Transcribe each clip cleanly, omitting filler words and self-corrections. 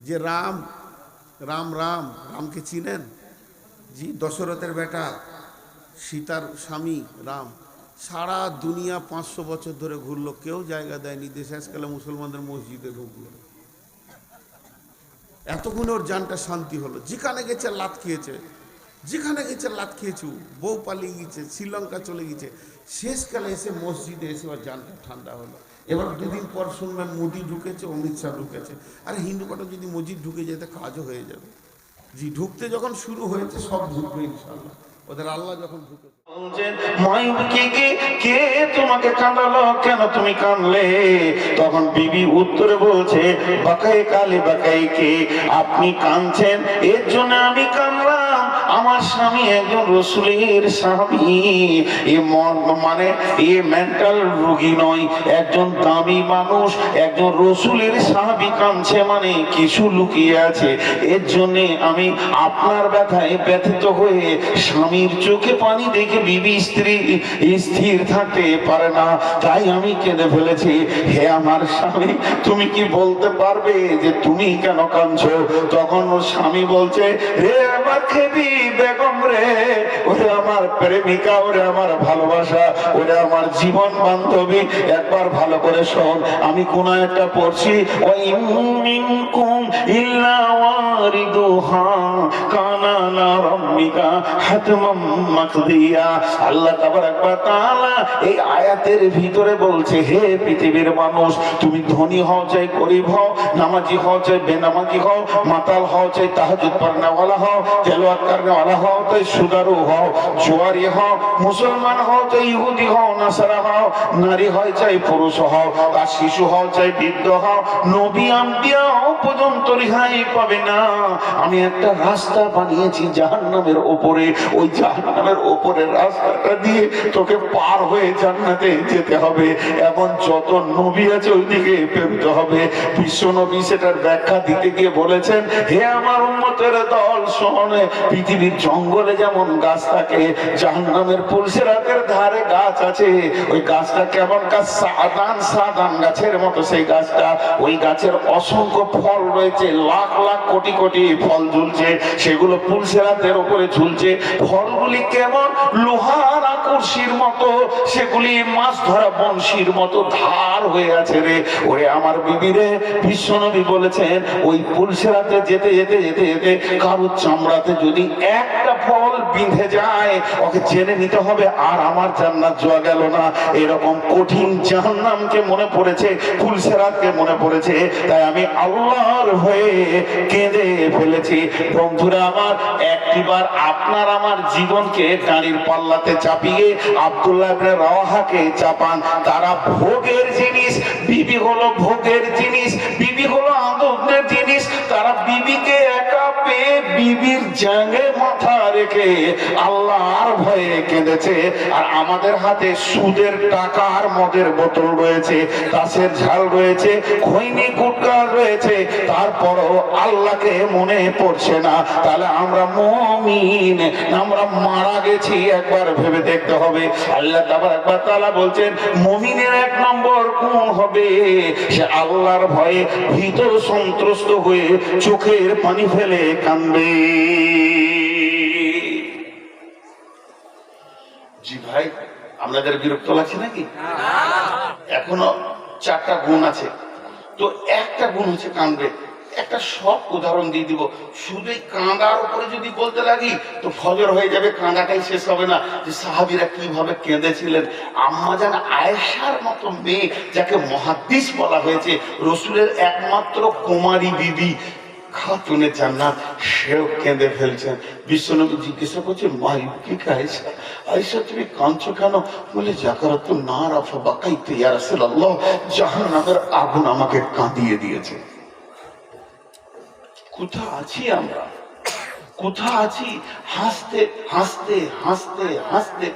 যে রাম রাম রাম রামকে চিনেন? জি, দশরথের বেটা, সীতার স্বামী রাম। সারা দুনিয়া 500 বছর ধরে ঘুরলো, কেউ জায়গা দেয়নি। শেষকালে মুসলমানদের মসজিদে ঢুকলো। এতক্ষণ ওর জানটা শান্তি হলো। যেখানে গেছে লাত খেয়েছে, যেখানে গেছে লাত খেয়েছু, বউ পালিয়ে গেছে, শ্রীলঙ্কা চলে গেছে। শেষকালে এসে মসজিদে এসে ওর জানটা ঠান্ডা হলো। এবার দুদিন পর শুনবেন মোদি ঢুকেছে, অমিত শাহ ঢুকেছে। আরে হিন্দু কটা যদি মসজিদ ঢুকে যেতে কাজও হয়ে যাবে। জি, ঢুকতে যখন শুরু হয়েছে সব ঢুকবে ইনশাল্লাহ। ওদের আল্লাহ যখন ঢুকেছে। কে তোমাকে কাঁদালো, কেন তুমি কাঁদলে? তখন বিবি উত্তরে বলছে, বাকাই কালে বাকাই কে, আপনি কাঁদছেন এর জন্য আমি কাঁদলাম। আমার স্বামী একজন রসুলের সাহাবী, মানে এ মেন্টাল রোগী নয়, একজন দামি মানুষ, একজন রসুলের সাহাবী কাঁদছে মানে কিছু লুকিয়ে আছে। এর জন্যে আমি আপনার ব্যথায় ব্যথিত হয়ে স্বামীর চোখে পানি দেখে বিবি স্ত্রী স্থির থাকতে পারে না, তাই আমি কেঁদে ফেলেছি। হে আমার স্বামী, তুমি কি বলতে পারবে যে তুমি কেন কাঁদছো? তখন ওর স্বামী বলছে, হে আমার খেবি বেগম রে, ওরে আমার প্রেমিকা, ওরে আমার ভালোবাসা, ওরে আমার জীবন বান্ধবী, একবার ভালো করে শোন। আমি কোন একটা পড়ছি, ওয়াইম মিনকুম ইল্লা ওয়ারিদুহা কানা লা রাব্বিকা হাতমাম মাকদিয়া। আল্লাহ তাবারাক ওয়া তাআলা এই আয়াতের ভিতরে বলছে, হে পৃথিবীর মানুষ, তুমি ধনী হও চাই গরিব হও, নামাজি হও চাই বেনামাজি হও, মাতাল হও চাই তাহাজ্জুদ পড়নেওয়ালা হও, তেলাওয়াত করনেওয়ালা হও চাই সুদারু হও, জোয়ারি হও, মুসলমান হও চাই ইহুদি হও, নাসারা হও, নারী হয় চাই পুরুষ হও, আর শিশু হও চাই বৃদ্ধ হও, নবী আম্বিয়া পর্যন্ত রেহাই পাবে না। আমি একটা রাস্তা বানিয়েছি জাহান্নামের উপরে, ওই জাহান্নামের উপরের রাস্তাটা দিয়ে তোকে পার হয়ে জান্নাতে যেতে হবে। এমন যত নবী আছে ওইদিকে পেতে হবে। বিশ্ব নবী সেটার ব্যাখ্যা দিতে গিয়ে বলেছেন, হে আমার উম্মতের দল, শোনে, পৃথিবীর জঙ্গলে যেমন গাছ থাকে, জাহান্নামের পুলসিরাতের ধারে গাছ আছে। ওই গাছটা কেমন গাছ? সাদান গাছের মতো সেই গাছটা। ওই গাছের অসংখ্য ফল রয়েছে, লাখ লাখ কোটি কোটি ফল ঝুলছে, সেগুলো পুলসিরাতের উপরে ঝুলছে। ফলগুলি কেমন? লোহার আকর্ষির মতো, সেগুলি মাছ ধরা বংশীর মতো ধার হয়ে আছে রে। ওরে আমার বিবি রে, বিশ্বনবী বলেছেন, ওই পুলসিরাতে যেতে যেতে যেতে যেতে কারোর চামড়াতে যদি একটা ফল বিঁধে যায়, ওকে জেনে নিতে হবে আর আমার জান্নাত জোয়া গেল না। এরকম কঠিন জাহান্নামকে মনে পড়েছে, পুলসিরাতকে মনে পড়েছে, তাই আমি আল্লাহর হয়ে কেঁদে ফেলেছি। বন্ধুরা আমার, একটিবার আপনার আমার জীবনকে গাড়ির পাল্লাতে চাপিয়ে আব্দুল্লাহ ইবনে রাওয়াহাকে চাপান। তারা ভোগের জিনিস, বিবি হলো ভোগের জিনিস, বিবি হলো আনন্দের জিনিস। তারা বিবিকে একা পেয়ে বিবির জাঙ্গে মাথা রেখে আল্লাহর ভয়ে কেঁদেছে। আর আমাদের হাতে সুদের টাকা আর মদের বোতল রয়েছে, তাসের ঝাল রয়েছে, খৈনি গুটকা রয়েছে, তারপরও আল্লাহকে মনে পড়ছে না। তাহলে আমরা মুমিন, আমরা মারা গেছি একবার ভেবে দেখতে হবে। আল্লাহ তাবারাক তাআলা বলছেন, মুমিনের এক নম্বর গুণ হবে সে আল্লাহর ভয়ে ভীত সন্ত্রস্ত হয়ে চোখের পানি ফেলে কাঁদবে। জি ভাই, আপনাদের বিরক্ত লাগছে নাকি? এখনো 4টা গুণ আছে, তো একটা গুণ হচ্ছে কাঁদবে। একটা সব উদাহরণ দিয়ে দিব। শুধু কাঁদার উপরে যদি বলতে লাগি তো ফজর হয়ে যাবে, কাঁদাটাই শেষ হবে না যে সাহাবীরা কিভাবে কেঁদেছিলেন। আম্মাজান আয়েশার মতো মেয়ে, যাকে মুহাদ্দিস বলা হয়েছে, রসুলের একমাত্র কুমারী বিবি, খাতুনে জান্নাত, সেও কেঁদে ফেলছেন। বিশ্বনবী জিজ্ঞাসা করছে, মাইকে আয়েশা, আয়েশা তুমি কাঁদছো কেন? বলে, জাকারাতু নার আফা বাকাইতু ইয়া রাসূলুল্লাহ, জাহান্নামের আগুন আমাকে কাঁদিয়ে দিয়েছে। কোথা আছি আমরা? কোথা আছি? হাসতে হাসতে হাসতে হাসতে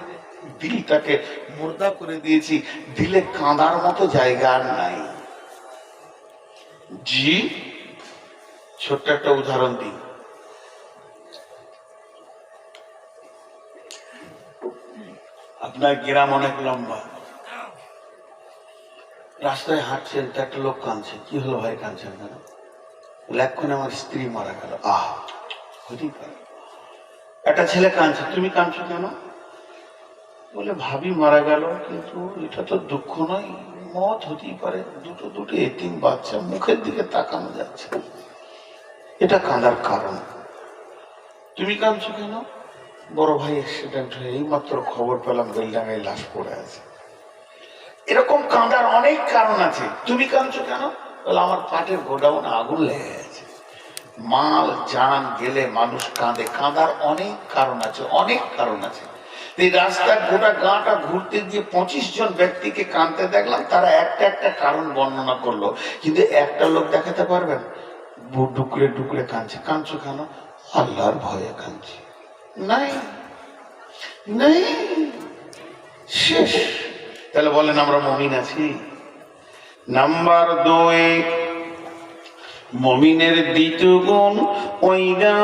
দিলটাকে মুর্দা করে দিয়েছি। দিলে কাঁদার মতো জায়গা আর নাই। জি, ছোট্ট একটা উদাহরণ দিই। আপনার গ্রাম অনেক লম্বা, রাস্তায় হাঁটছেন, একটা লোক কাঁদছে। কি হলো ভাই, কাঁদছেন কেন? এক্ষণে আমার স্ত্রী মারা গেল। হতেই পারে। একটা ছেলে কাঁদছে, তুমি কাঁদছো কেন? বলে ভাবি মারা গেল, কিন্তু এটা তো দুঃখ নয়, মত হতেই পারে, দুটো এতিম বাচ্চা, মুখের দিকে তাকানো যাচ্ছে, এটা কাঁদার কারণ। তুমি কাঁদছো কেন? বড় ভাই অ্যাক্সিডেন্ট হয়ে এই মাত্র খবর পেলাম বেলডাঙ্গায় লাশ পড়ে আছে। এরকম কাঁদার অনেক কারণ আছে। তুমি কাঁদছো কেন? বলে আমার পাটের গোডাউনে আগুন লেগে গেছে। মাল জান গেলে মানুষ কাঁদে, কাঁদার অনেক কারণ আছে, অনেক কারণ আছে। এই রাস্তার গোটা গাঁটা ঘুরতে গিয়ে 25 জন ব্যক্তিকে কাঁদতে দেখলাম, তারা একটা একটা কারণ বর্ণনা করলো, কিন্তু একটা লোক দেখাতে পারবেন ডুকরে ডুকরে কাঁদছে। কাঁদছো কেন? আল্লাহর ভয়ে কাঁদছি। নাই নাই, শেষ। তাহলে বলেন আমরা মুমিন আছি? নাম্বার 2, মুমিনের দ্বিতীয় গুণ, ওইদা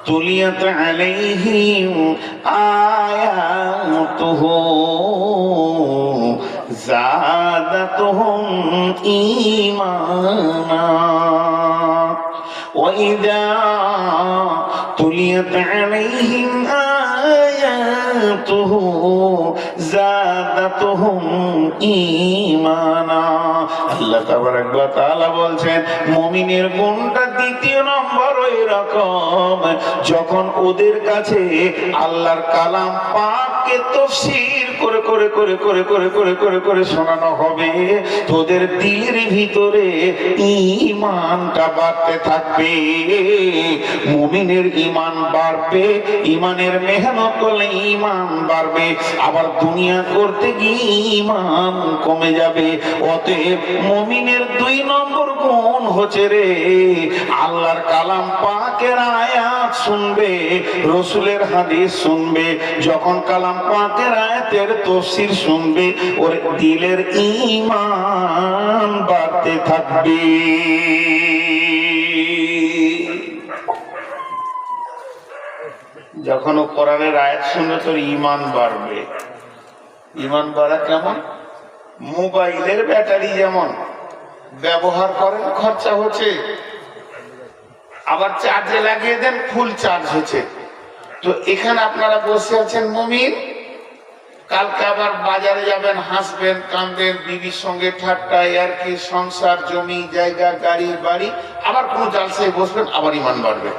তুলিয়াত আলাইহিম আয়াতুহু জাদাতুহুম ঈমানা ওয়াইদা তুলিয়াত আলাইহিম আয়াতুহু জাদাতুহুম ঈমানা। আল্লাহ তাবারাক ওয়া তাআলা বলছেন মুমিনের গুণটা দ্বিতীয় নম্বর ওই রকম, যখন ওদের কাছে আল্লাহর কালাম পাককে তাফসীর করে করে করে করে করে করে করে করে শোনানো হবে, তোদের দিলের ভিতরে ঈমানটা বাড়তে থাকবে। মুমিনের ঈমান বাড়বে, ঈমানের মেহনত করলে ঈমান বাড়বে, আবার দুনিয়া করতে গিয়ে ঈমান কমে যাবে। অতএব মুমিনের 2 নম্বর গুণ হচ্ছে রে, আল্লাহর কালাম পাকের আয়াত শুনবে, রসুলের হাদিস শুনবে। যখন কালাম পাকের আয়াতের তাফসীর শুনবে, ওর দিলের ঈমান বাড়তে থাকবে। যখন ও কোরআনের আয়াত শুনবে, তোর ঈমান বাড়বে। ঈমান বাড়া কেমন? মোবাইলের ব্যাটারি যেমন ব্যবহার করেন, খরচা হচ্ছে, আবার চার্জে লাগিয়ে দেন, ফুল চার্জ হচ্ছে। তো এখানে আপনারা বসে আছেন মুমিন, কালকে আবার বাজারে যাবেন, হাসবেন, কাঁদবেন, বিবির সঙ্গে ঠাট্টা, আর কি, সংসার, জমি জায়গা, গাড়ি বাড়ি, আবার কোনো জালসায় বসবেন, আবার ঈমান বাড়বে।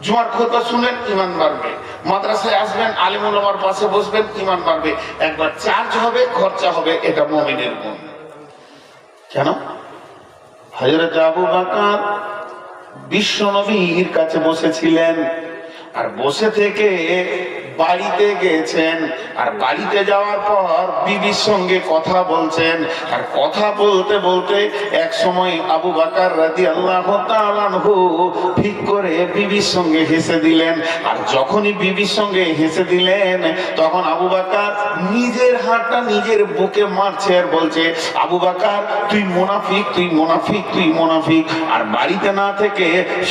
জুমার খুতবা শুনবেন, ঈমান বাড়বে। মাদ্রাসায় আসবেন, আলিম উলামার পাশে বসবেন, ঈমান বাড়বে। একবার চার্জ হবে, খরচা হবে, এটা মুমিনের গুণ। কেন? হযরত আবু বকর বিশ্ব নবীর কাছে বসেছিলেন, আর বসে থেকে বাড়িতে গেছেন, আর বাড়িতে যাওয়ার পর বিবির সঙ্গে কথা বলছেন, আর কথা বলতে বলতে এক সময় আবু বকর রাদিয়াল্লাহু তাআলা আনহু ঠিক করে বিবির সঙ্গে হেসে দিলেন। আর যখনই বিবির সঙ্গে হেসে দিলেন, তখন আবু বকর নিজের হাতটা নিজের বুকে মারছে আর বলছে, আবু বকর তুই মুনাফিক, তুই মুনাফিক, তুই মুনাফিক। আর বাড়িতে না থেকে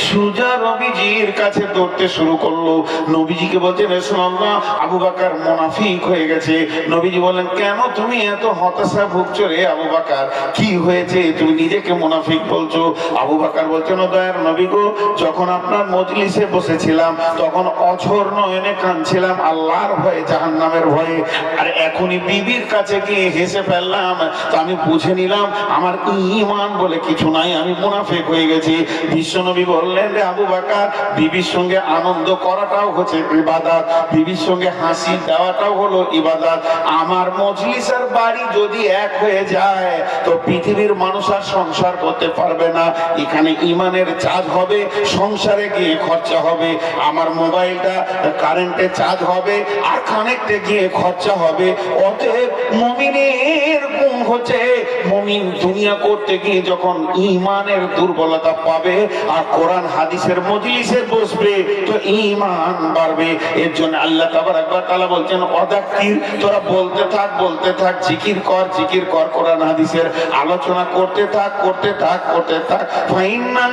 সুজা নবীজির কাছে দৌড়তে শুরু করলো। নবীজিকে বলছে, রাসূলুল্লাহ, আবু বকর মুনাফিক হয়ে গেছে। নবীজি বলেন, কেন তুমি এত হতাশা ভুগছো রে আবু বকর? কি হয়েছে, তুমি নিজেকে মুনাফিক বলছো? আবু বকর বলছেন, ও দয়ার নবী গো, যখন আপনার মজলিসে বসেছিলাম তখন অঝর নয়নে কাঁদছিলাম আল্লাহর ভয়ে, জাহান্নামের ভয়ে। আর এখনই বিবির কাছে গিয়ে হেসে ফেললাম, তো আমি বুঝে নিলাম আমার ঈমান বলে কিছু নাই, আমি মুনাফিক হয়ে গেছি। বিশ্বনবী বললেন, রে আবু বকর, বিবির সঙ্গে আনন্দ করাটাও হচ্ছে ইবাদত, বিবির সঙ্গে হাসি দেওয়াটাও হলো ইবাদত। আমার মজলিস আর বাড়ি যদি এক হয়ে যায়, তো পৃথিবীর মানুষ আর সংসার করতে পারবে না। এখানে ঈমানের চার্জ হবে, সংসারে গিয়ে খরচা হবে। আমার মোবাইলটা কারেন্টে চার্জ হবে, আর কানেক্টে গিয়ে খরচা হবে। অতএব মুমিনের গুণ হচ্ছে, মুমিন দুনিয়া করতে গিয়ে যখন ঈমানের দুর্বলতা পাবে আর কোরআন হাদিসের মজলিসে বসবে, তো ঈমান বাড়বে। এর জন্য আল্লাহ তাবারাক ওয়া তাআলা বলছেন, ওয়াদাক্কির, তোরা বলতে থাক, বলতে থাক, জিকির কর, জিকির কর, কোরআন হাদিসের আলোচনা করতে থাক, করতে থাক, করতে থাক। ফাইনাল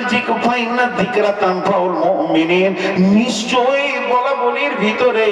যিকরা তানফাউল মুমিনিন, নিশ্চয়ই বলা বলির ভিতরে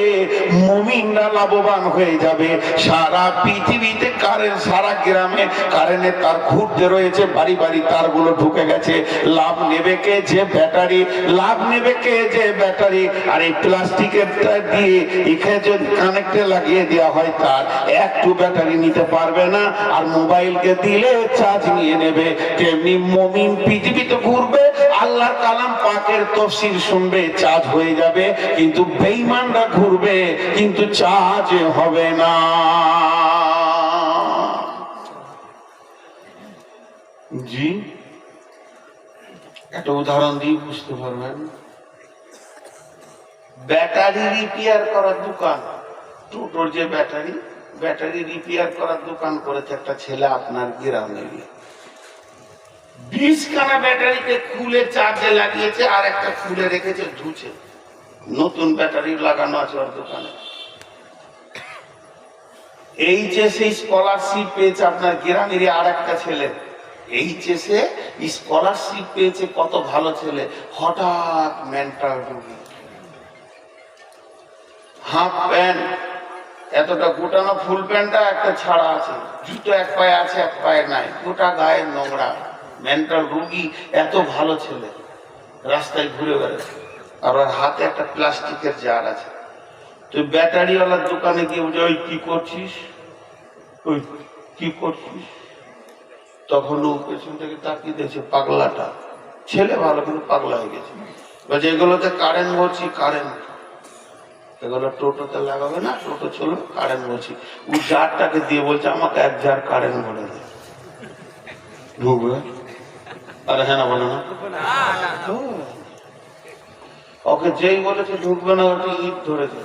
মুমিনরা লাভবান হয়ে যাবে। সারা পৃথিবীতে কারেন্ট, সারা গ্রামে কারেন্টের তার ঘুরতে রয়েছে, বাড়ি বাড়ি তারগুলো ঢুকে গেছে। লাভ নেবে কে? যে ব্যাটারি। লাভ নেবে কে? যে ব্যাটারি। আর এই প্লাস্টিকের তার দিয়ে এখানে যদি কানেক্টে লাগিয়ে দেওয়া হয় তার, একটু ব্যাটারি নিতে পারবে না। আর মোবাইলকে দিলে চার্জ নিয়ে নেবে। তেমনি মুমিন পৃথিবীতে ঘুরবে, আল্লাহর কালাম পাকের তাফসীর শুনবে, চার্জ হয়ে যাবে। কিন্তু বেঈমানরা ঘুরবে কিন্তু চার্জ হবে না। জি, একটা উদাহরণ দিয়ে বুঝতে পারবেন। ব্যাটারি রিপেয়ার করার দোকান, টোটোর যে ব্যাটারি রিপেয়ার করার দোকান করেছে একটা ছেলে আপনার গ্রামে। 20 খানা ব্যাটারিতে খুলে চার্জে লাগিয়েছে, আর একটা খুলে রেখেছে ধুছে। নতুন ব্যাটারি লাগানো আছে ওর দোকানে। এইচএসে স্কলারশিপ পেয়েছে আপনার গ্রামের আর একটা ছেলে। এইচএসে স্কলারশিপ পেয়েছে, কত ভালো ছেলে। হঠাৎ মেন্টাল রোগী, হাফ প্যান্ট এতটা গোটানো, ফুল প্যান্টটা একটা ছাড়া আছে, জুতো এক পায়ে আছে এক পায়ে নাই, গোটা গায়ে নোংরা। মেন্টাল রোগী, এত ভালো ছেলে, রাস্তায় ঘুরে বেড়াচ্ছে। আর ওর হাতে একটা প্লাস্টিকের জার আছে। তুই ব্যাটারিওয়ালার দোকানে গিয়ে বলছে, ওই কি করছিস, ওই কি করছিস? তখন ও পেছন থেকে তাকিয়ে দিয়েছে, পাগলাটা। ছেলে ভালো কিন্তু পাগলা হয়ে গেছে। বলছে এগুলোতে কারেন্ট ভরছি, কারেন্ট। এগুলো টোটোতে লাগাবে না, টোটো চলবে, কারেন্ট ভরছি। ও জারটাকে দিয়ে বলছে, আমাকে 1 জার কারেন্ট ভরে দে। ঢুকবে? আরে হ্যাঁ না, বলে না। ওকে যেই বলেছে ঢুকবে না, ওটা ইট ধরেছে।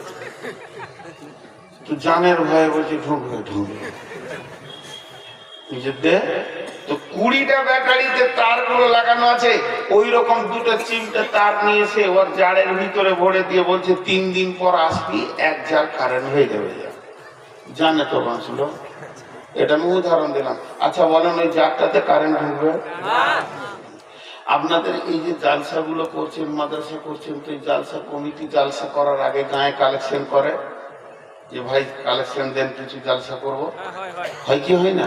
তো জানের ভয়ে বলছে ঢুকবে, ঢুকবে। তো 20টা ব্যাটারিতে তারগুলো লাগানো আছে, ওই রকম 2টো চিমটে তার নিয়ে এসে ওর জারের ভিতরে ভরে দিয়ে বলছে 3 দিন পর আসবি, 1 জার কারেন্ট হয়ে যাবে। জানে তো বাঁচলো। এটা আমি উদাহরণ দিলাম। আচ্ছা বলেন, ওই জারটাতে কারেন্ট ঢুকবে? আপনাদের এই যে জালসাগুলো করছেন, মাদ্রাসা করছেন, তো এই জালসা কমিটি জালসা করার আগে গায়ে কালেকশন করে যে ভাই কালেকশন দেন, কিছু জালসা করবো। হয় কি হয় না?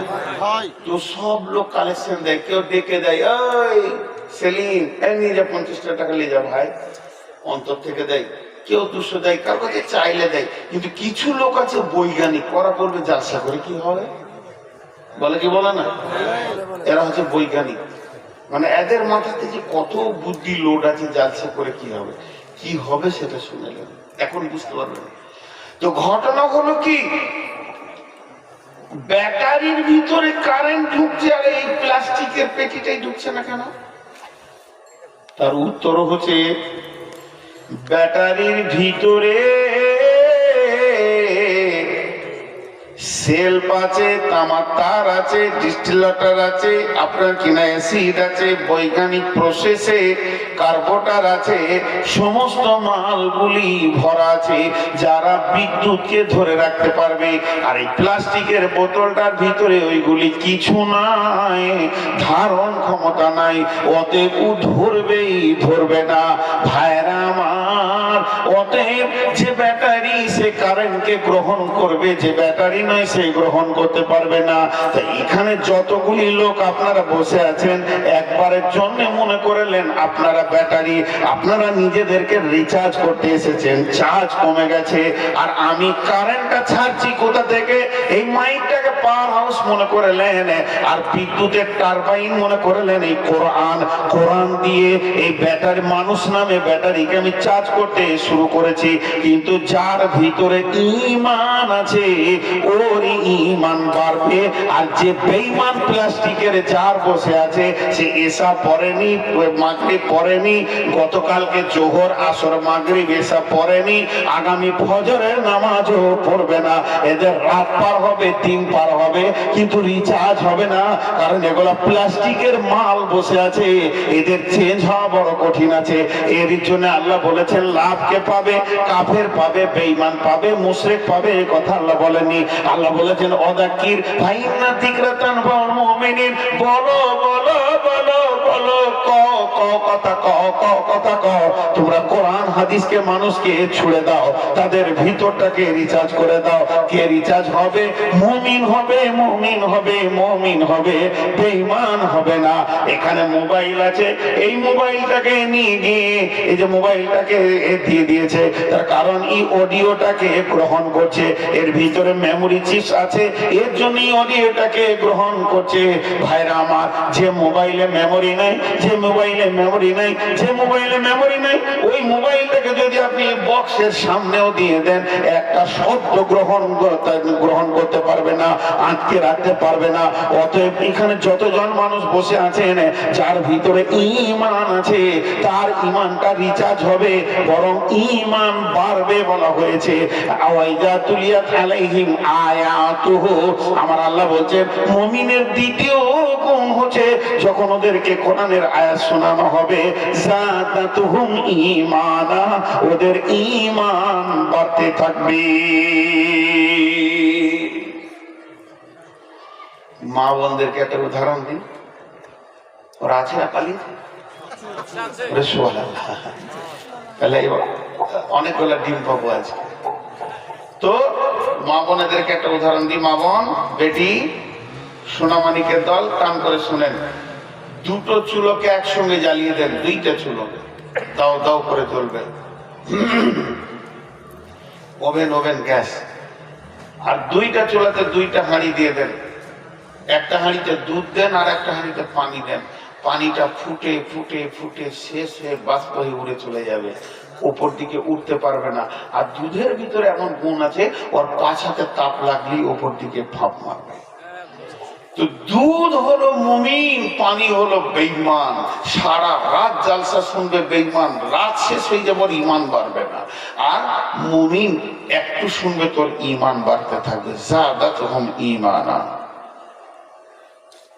তো সব লোক কালেকশন দেয়। কেউ ডেকে দেয়, ওই সেলিম নিয়ে যা, 50টা টাকা নিয়ে যা ভাই, অন্তর থেকে দেয়। কেউ 200 দেয়, কার কাছে চাইলে দেয়। কিন্তু কিছু লোক আছে বৈজ্ঞানিক, করা করবে জালসা করে কি হবে, বলে কি বলে না? এরা হচ্ছে বৈজ্ঞানিক। মানে এদের মাথাতে যে কত বুদ্ধি লোড আছে, জালসা করে কি হবে, কি হবে সেটা শুনেলেন, এখন বুঝতে পারবেন। তো ঘটনা হলো কি, ব্যাটারির ভিতরে কারেন্ট ঢুকছে আর এই প্লাস্টিকের পেটিটাই ঢুকছে না কেন? তার উত্তর হচ্ছে, ব্যাটারির ভিতরে সেলফ আছে, তামার তার আছে, ডিস্টিলেটর আছে, আপনার কিনা অ্যাসিড আছে, বৈজ্ঞানিক প্রসেসে কার্বোটার আছে, সমস্ত মালগুলি ভরা আছে, যারা বিদ্যুৎকে ধরে রাখতে পারবে। আর এই প্লাস্টিকের বোতলটার ভিতরে ওইগুলি কিছু নাই, ধারণ ক্ষমতা নাই, অতএব ধরবেই ধরবে না। ভাইরা আমার, অতএব যে ব্যাটারি সে কারেন্টকে গ্রহণ করবে, যে ব্যাটারি নয় সে গ্রহণ করতে পারবে না। তাই এখানে যতগুলি লোক আপনারা বসে আছেন, একবারের জন্য মনে করলেন আপনারা ব্যাটারি, আপনারা নিজেদেরকে রিচার্জ করতে এসেছেন, চার্জ কমে গেছে। আর আমি কারেন্টটা ছাড়ছি কোথা থেকে? এই মাইকটাকে পাওয়ার হাউস মনে করলেন, আর বিদ্যুতের টারবাইন মনে করলেন এই কোরআন। কোরআন দিয়ে এই ব্যাটারি, মানুষ নামে ব্যাটারিকে আমি চার্জ করতে শুরু করেছি। কিন্তু যার ভিতরে ঈমান আছে ওর ঈমান বাড়বে। আর যে বেঈমান প্লাস্টিকের জার বসে আছে, সে এশা পড়েনি, মাগরিব পড়েনি, গতকালকে জোহর আসর মাগরিব এশা পড়েনি, আগামী ফজরের নামাজও পড়বে না। এদের রাত পার হবে, দিন পার হবে, কিন্তু রিচার্জ হবে না। কারণ এগুলা প্লাস্টিকের মাল বসে আছে, এদের চেঞ্জ হওয়া বড় কঠিন আছে। এর জন্য আল্লাহ বলেছেন, লাভকে পাবে, কাফের পাবে, বেঈমান পাবে, মুশরিক পাবে, এই কথা আল্লাহ বলেননি। আল্লাহ বলেছেন, অযাক্কির ফাইন্না যিকরাতান ফাউল মুমিনিন, বলো বলো বলো বলো, ক ক কথা ক ক কথা ক। তোমরা কোরআন হাদিসকে মানুষকে ছুড়ে দাও, তাদের ভিতরটাকে রিচার্জ করে দাও। কে রিচার্জ হবে? মুমিন হবে, মুমিন হবে, মুমিন হবে, বেঈমান হবে না। এখানে মোবাইল আছে, এই মোবাইলটাকে নিয়ে গিয়ে এই যে মোবাইলটাকে দিয়ে দিয়েছে, তার কারণ এই অডিওটাকে গ্রহণ করছে, এর ভিতরে মেমোরি চিপস আছে, এর জন্যই অডিওটাকে গ্রহণ করছে। ভাইরা আমার, যে মোবাইলে মেমোরি নাই, যে মোবাইলে মেমোরি নাই, যে মোবাইলে মেমোরি নাই, ওই মোবাইলটাকে যদি আপনি বক্সের সামনেও দিয়ে দেন, একটা শব্দ গ্রহণ করতে পারবে না, আটকে রাখতে পারবে না। অতএব এখানে যতজন মানুষ বসে আছেন, যার ভিতরে ঈমান আছে, তার ঈমানটা রিচার্জ হবে, বরং ঈমান বাড়বে বলা হয়েছে। আওয়াইজা তুলিয়াত আলাইহিম আয়াতুহু, আমার আল্লাহ বলছেন মুমিনের দ্বিতীয় গুণ হচ্ছে যখন ওদেরকে কোরআনের আয়াত শোনানো হবে, যাদাতুহুম ঈমানা, ওদের ঈমান বাড়তে থাকবে। মা বোনদেরকে একটা উদাহরণ দিন, ওরা আছে না পালিয়ে? তাহলে অনেকগুলো ডিম পাবো আছে। তো মা বোনেদেরকে একটা উদাহরণ দিই। মা বোন, বেটি, সোনামানিকের দল, কান করে শুনেন। দুটো চুলোকে একসঙ্গে জ্বালিয়ে দেন, দুইটা চুলো দাও দাও করে জ্বলবে, ওভেন ওভেন গ্যাস। আর দুইটা চুলাতে দুইটা হাঁড়ি দিয়ে দেন, একটা হাঁড়িতে দুধ দেন আর একটা হাঁড়িতে পানি দেন। পানিটা ফুটে ফুটে ফুটে শেষ হয়ে বাষ্প হয়ে উড়ে চলে যাবে, উপর দিকে উঠতে পারবে না। আর দুধের ভিতরে এমন গুণ আছে, ওর পাছাতে তাপ লাগলেই উপর দিকে ফাঁপ মারবে। তো দুধ হলো মুমিন, পানি হলো বেঈমান। সারা রাত জালসা শুনবে বেঈমান, রাত শেষ হয়ে যাবে, ঈমান বাড়বে না। আর মুমিন একটু শুনবে, তোর ঈমান বাড়তে থাকবে। যাদাতুহুম ঈমানা।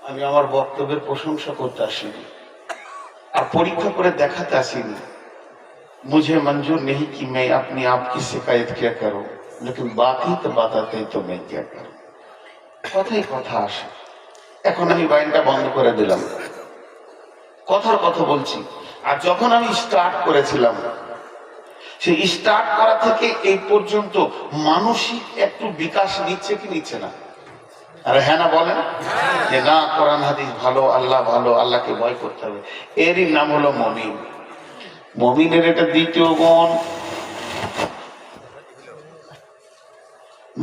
আমি আমার বক্তব্যের প্রশংসা করতে আসিনি, আর পরীক্ষা করে দেখাতে আসিনি। मुझे मंजूर नहीं कि मैं अपने आप की शिकायत क्या करूं, लेकिन बाकी तो बताते तो मैं क्या करूं। কথাই কথা আসে। এখন আমি বাইনটা বন্ধ করে দিলাম, কথার কথা বলছি। আর যখন আমি স্টার্ট করেছিলাম, সেই স্টার্ট করা থেকে এই পর্যন্ত মানসিক একটু বিকাশ নিচ্ছে কি নিচ্ছে না? আরে হ্যাঁ না বলেন? যে না, কোরআন হাদিস ভালো, আল্লাহ ভালো, আল্লাহকে ভয় করতে হবে, এরই নাম হলো মুমিন। মুমিনের এটা দ্বিতীয় গুণ।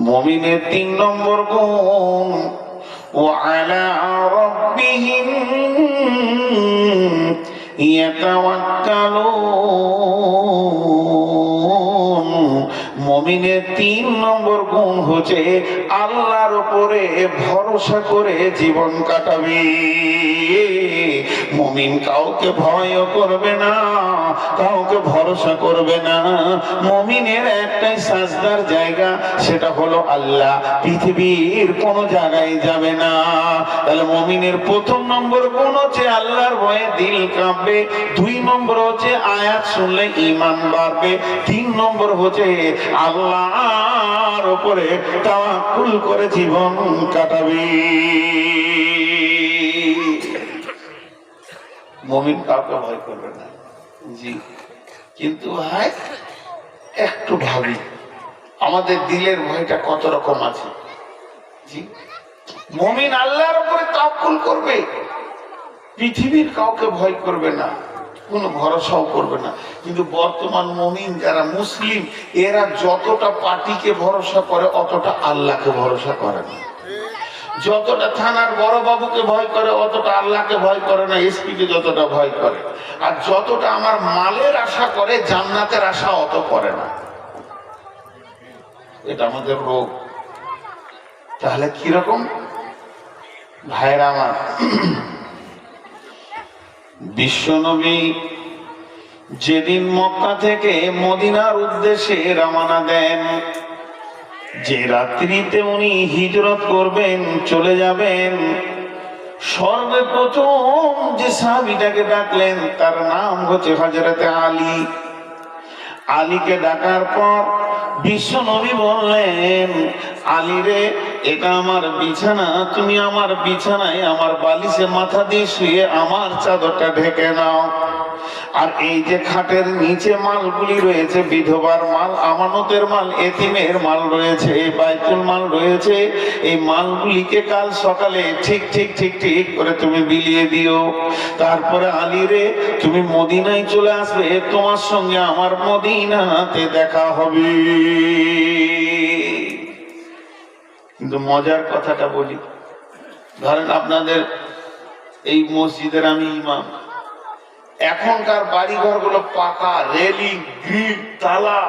মুমিনের 3 নম্বর গুণ, ওয়ালা রাব্বিহিম ইয়াতাওয়াক্কালুন। মুমিনের 3 নম্বর গুণ হচ্ছে আল্লাহর উপরে ভরসা করে জীবন কাটাবে। মুমিন কাউকে ভয় করবে না, কাউকে ভরসা করবে না। মুমিনের একটাই সাজদার জায়গা, সেটা হলো আল্লাহ, পৃথিবীর কোন জায়গায় যাবে না। তাহলে মুমিনের 1 নম্বর গুণ হচ্ছে আল্লাহর ভয়ে দিল কাঁপবে, 2 নম্বর হচ্ছে আয়াত শুনলে ঈমান বাড়বে, 3 নম্বর হচ্ছে আল্লাহর উপরে তাওয়াক্কুল করে জীবন কাটাবে। মুমিন কাউকে ভয় করবে না, জি। কিন্তু ভাই একটু ভাবি, আমাদের দিলের ভয়টা কত রকম আছে, জি। মুমিন আল্লাহর উপরে তাওয়াক্কুল করবে, পৃথিবীর কাউকে ভয় করবে না, কোনো ভরসাও করবে না। কিন্তু বর্তমান মুমিন যারা মুসলিম, এরা যতটা পার্টিকে ভরসা করে, অতটা আল্লাহকে ভরসা করে না। যতটা থানার বড় বাবুকে ভয় করে, অতটা আল্লাহকে ভয় করে না, এসপিকে যতটা ভয় করে। আর যতটা আমার মালের আশা করে, জান্নাতের আশা অত করে না। এটা আমাদের রোগ। তাহলে কিরকম ভাইরা আমার, বিশ্বনবী যেদিন মক্কা থেকে মদিনার উদ্দেশ্যে রওনা দেন, যে রাত্রিতে উনি হিজরত করবেন, চলে যাবেন, সর্বপ্রথম যে সাহাবীটাকে ডাকলেন তার নাম হচ্ছে হযরতে আলী। আলীকে ডাকার পর বিশ্বনবী বললেন, আলী রে, এটা আমার বিছানা, তুমি আমার বিছানায় আমার বালিশে মাথা দিয়ে শুয়ে আমার চাদরটা ঢেকে নাও। আর এই যে খাটের নিচে মালগুলি রয়েছে, বিধবার মাল, আমানতের মাল, এতিমের মাল রয়েছে, বাইতুল মাল রয়েছে, এই মালগুলিকে কাল সকালে ঠিক ঠিক ঠিক ঠিক করে তুমি বিলিয়ে দিও। তারপরে আলী রে, তুমি মদিনায় চলে আসবে, তোমার সঙ্গে আমার মদিনাতে দেখা হবে। কিন্তু মজার কথাটা বলি, ধরেন আপনাদের এই মসজিদের আমি ইমাম, এখনকার বাড়ি ঘর গুলো পাকা, রেলিং, গ্রিল, তালা।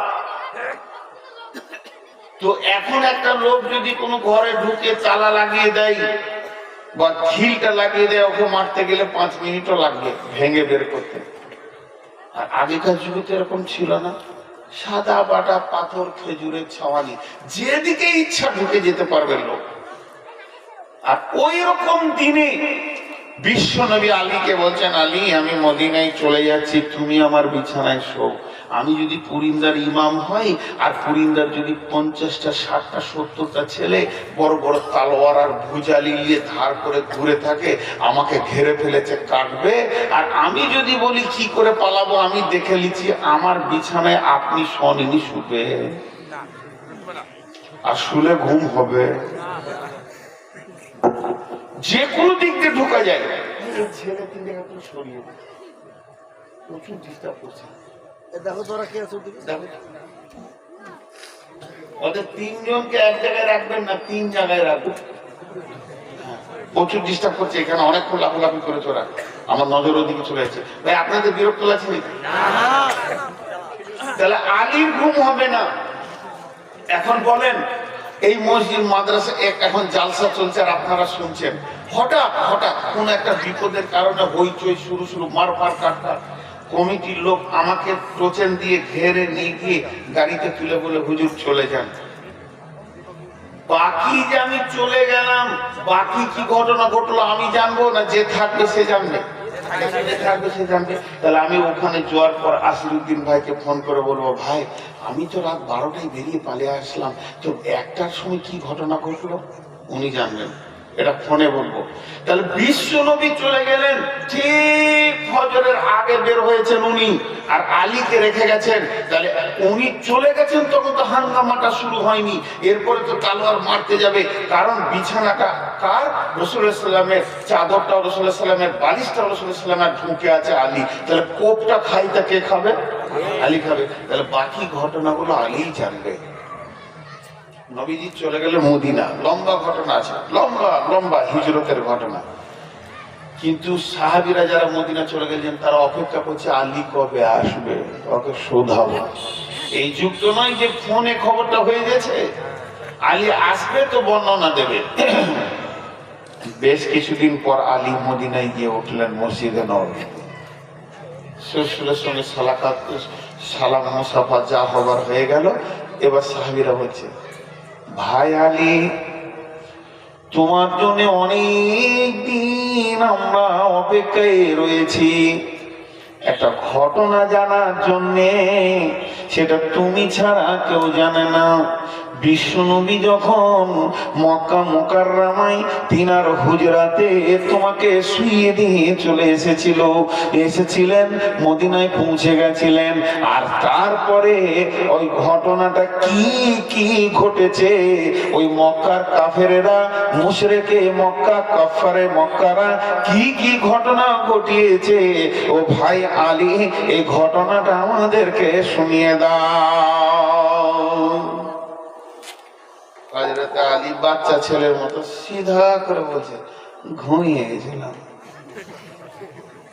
তো এখন একটা লোক যদি কোনো ঘরে ঢুকে তালা লাগিয়ে দেয় বা খিলটা লাগিয়ে দেয়, ওকে মারতে গেলে 5 মিনিটও লাগবে ভেঙে বের করতে। আর আগেকার যুগে তো এরকম ছিল না, সাদা বাটা পাথর, খেজুরের ছাওয়ানি, যেদিকে ইচ্ছা ঢুকে যেতে পারবে লোক। আর ওই রকম দিনে বিশ্ব নবী আলীকে বলছেন, আলী আমি মদিনায় চলে যাচ্ছি, তুমি আমার বিছানায় শো। আমি যদি পুরিন্দার ইমাম হই, আর পুরিন্দার যদি 50টা 60টা 70টা ছেলে বড় বড় তালোয়ার আর ভুজালি নিয়ে ধার করে ঘুরে থাকে, আমাকে ঘেরে ফেলেছে, কাটবে, আর আমি যদি বলি কি করে পালাবো, আমি দেখে লিছি আমার বিছানায় আপনি শোনেনি, শুবে, আর শুলে ঘুম হবে, যে কোনো দিক দিয়ে ঢোকা যায়। ছেলে 3 জায়গা থেকে সরিয়ে প্রচুর ডিস্টার্ব করছে। দেখো তোরা কে আছো, দেখো ওদের 3 জনকে এক জায়গায় রাখবেন না, 3 জায়গায় রাখবেন। প্রচুর ডিস্টার্ব করছে, এখানে অনেক লাফালাফি করে তোরা, আমার নজর ওদিকে চলে যাচ্ছে। ভাই আপনাদের বিরক্ত লাগছে নাকি? তাহলে আলীর ঘুম হবে না। এখন বলেন, এই মসজিদ মাদ্রাসা এখন জালসা চলছে আর আপনারা শুনছেন, হঠাৎ হঠাৎ কোন একটা বিপদের কারণে হইচই শুরু, মারফার কাটকাট, কমিটির লোক আমাকে টোচেন দিয়ে ঘেরে নিয়ে গিয়ে গাড়িতে তুলে বলে হুজুর চলে যান। বাকি যে আমি চলে গেলাম, বাকি কি ঘটনা ঘটলো আমি জানবো না, যে থাকবে সে জানবে, তাহলে আমি ওখানে যাওয়ার পর আসিরুদ্দিন ভাইকে ফোন করে বলবো, ভাই আমি তো রাত 12টায় বেরিয়ে পালিয়ে আসলাম, তো 1টার সময় কি ঘটনা ঘটলো উনি জানবেন, এটা ফোনে বলবো। তাহলে বিশ্ব নবী চলে গেলেন, ঠিক ফজরের আগে বের হয়েছেন উনি, আর আলীকে রেখে গেছেন। তাহলে উনি চলে গেছেন, তখন তো হাঙ্গামাটা শুরু হয়নি, এরপরে তো তালোয়ার মারতে যাবে, কারণ বিছানাটা কার? রাসূলুল্লাহ সাল্লামের, চাদরটা রাসূলুল্লাহ সাল্লামের, বালিশটা রাসূলুল্লাহ সাল্লামের, ঢুকে আছে আলী। তাহলে কোপটা খাইটা কে খাবে? আলী খাবে। তাহলে বাকি ঘটনাগুলো আলীই জানবে। নবীজি চলে গেলে মদিনা, লম্বা ঘটনা আছে, লম্বা লম্বা হিজরতের ঘটনা। কিন্তু সাহাবীরা যারা মদিনা চলে গেলেন, তারা অপেক্ষা করছে আলী কবে আসবে, ওকে শোধাবো। এই যুগ তো নয় যে ফোনে খবরটা হয়ে গেছে, আলী আসবে তো বর্ণনা দেবে। বেশ কিছুদিন পর আলী মদিনায় গিয়ে উঠলেন মসজিদে নববী। রাসূলের সঙ্গে সালাম মুসাফা যা হবার হয়ে গেল। এবার সাহাবীরা বলছে, ভাই আলী, তোমার জন্য অনেক দিন আমরা অপেক্ষায় রয়েছি একটা ঘটনা জানার জন্যে, সেটা তুমি ছাড়া কেউ জানে না। বিশ্বনবী যখন মক্কা মুকাররমায় তিনার হুজরাতে তোমাকে শুইয়ে দিয়ে চলে এসেছিলেন, মদিনায় পৌঁছে গেছিলেন, আর তারপরে ওই ঘটনাটা কি ঘটেছে, ওই মক্কার কাফেরেরা, মুশরিকে মক্কা, কাফারে মক্কারা কি ঘটনা ঘটিয়েছে, ও ভাই আলী এই ঘটনাটা আমাদেরকে শুনিয়ে দাও। হযরত আলী বাচ্চা ছেলের মতো সিধা করে বলছে, ঘুমিয়ে গেছিলাম।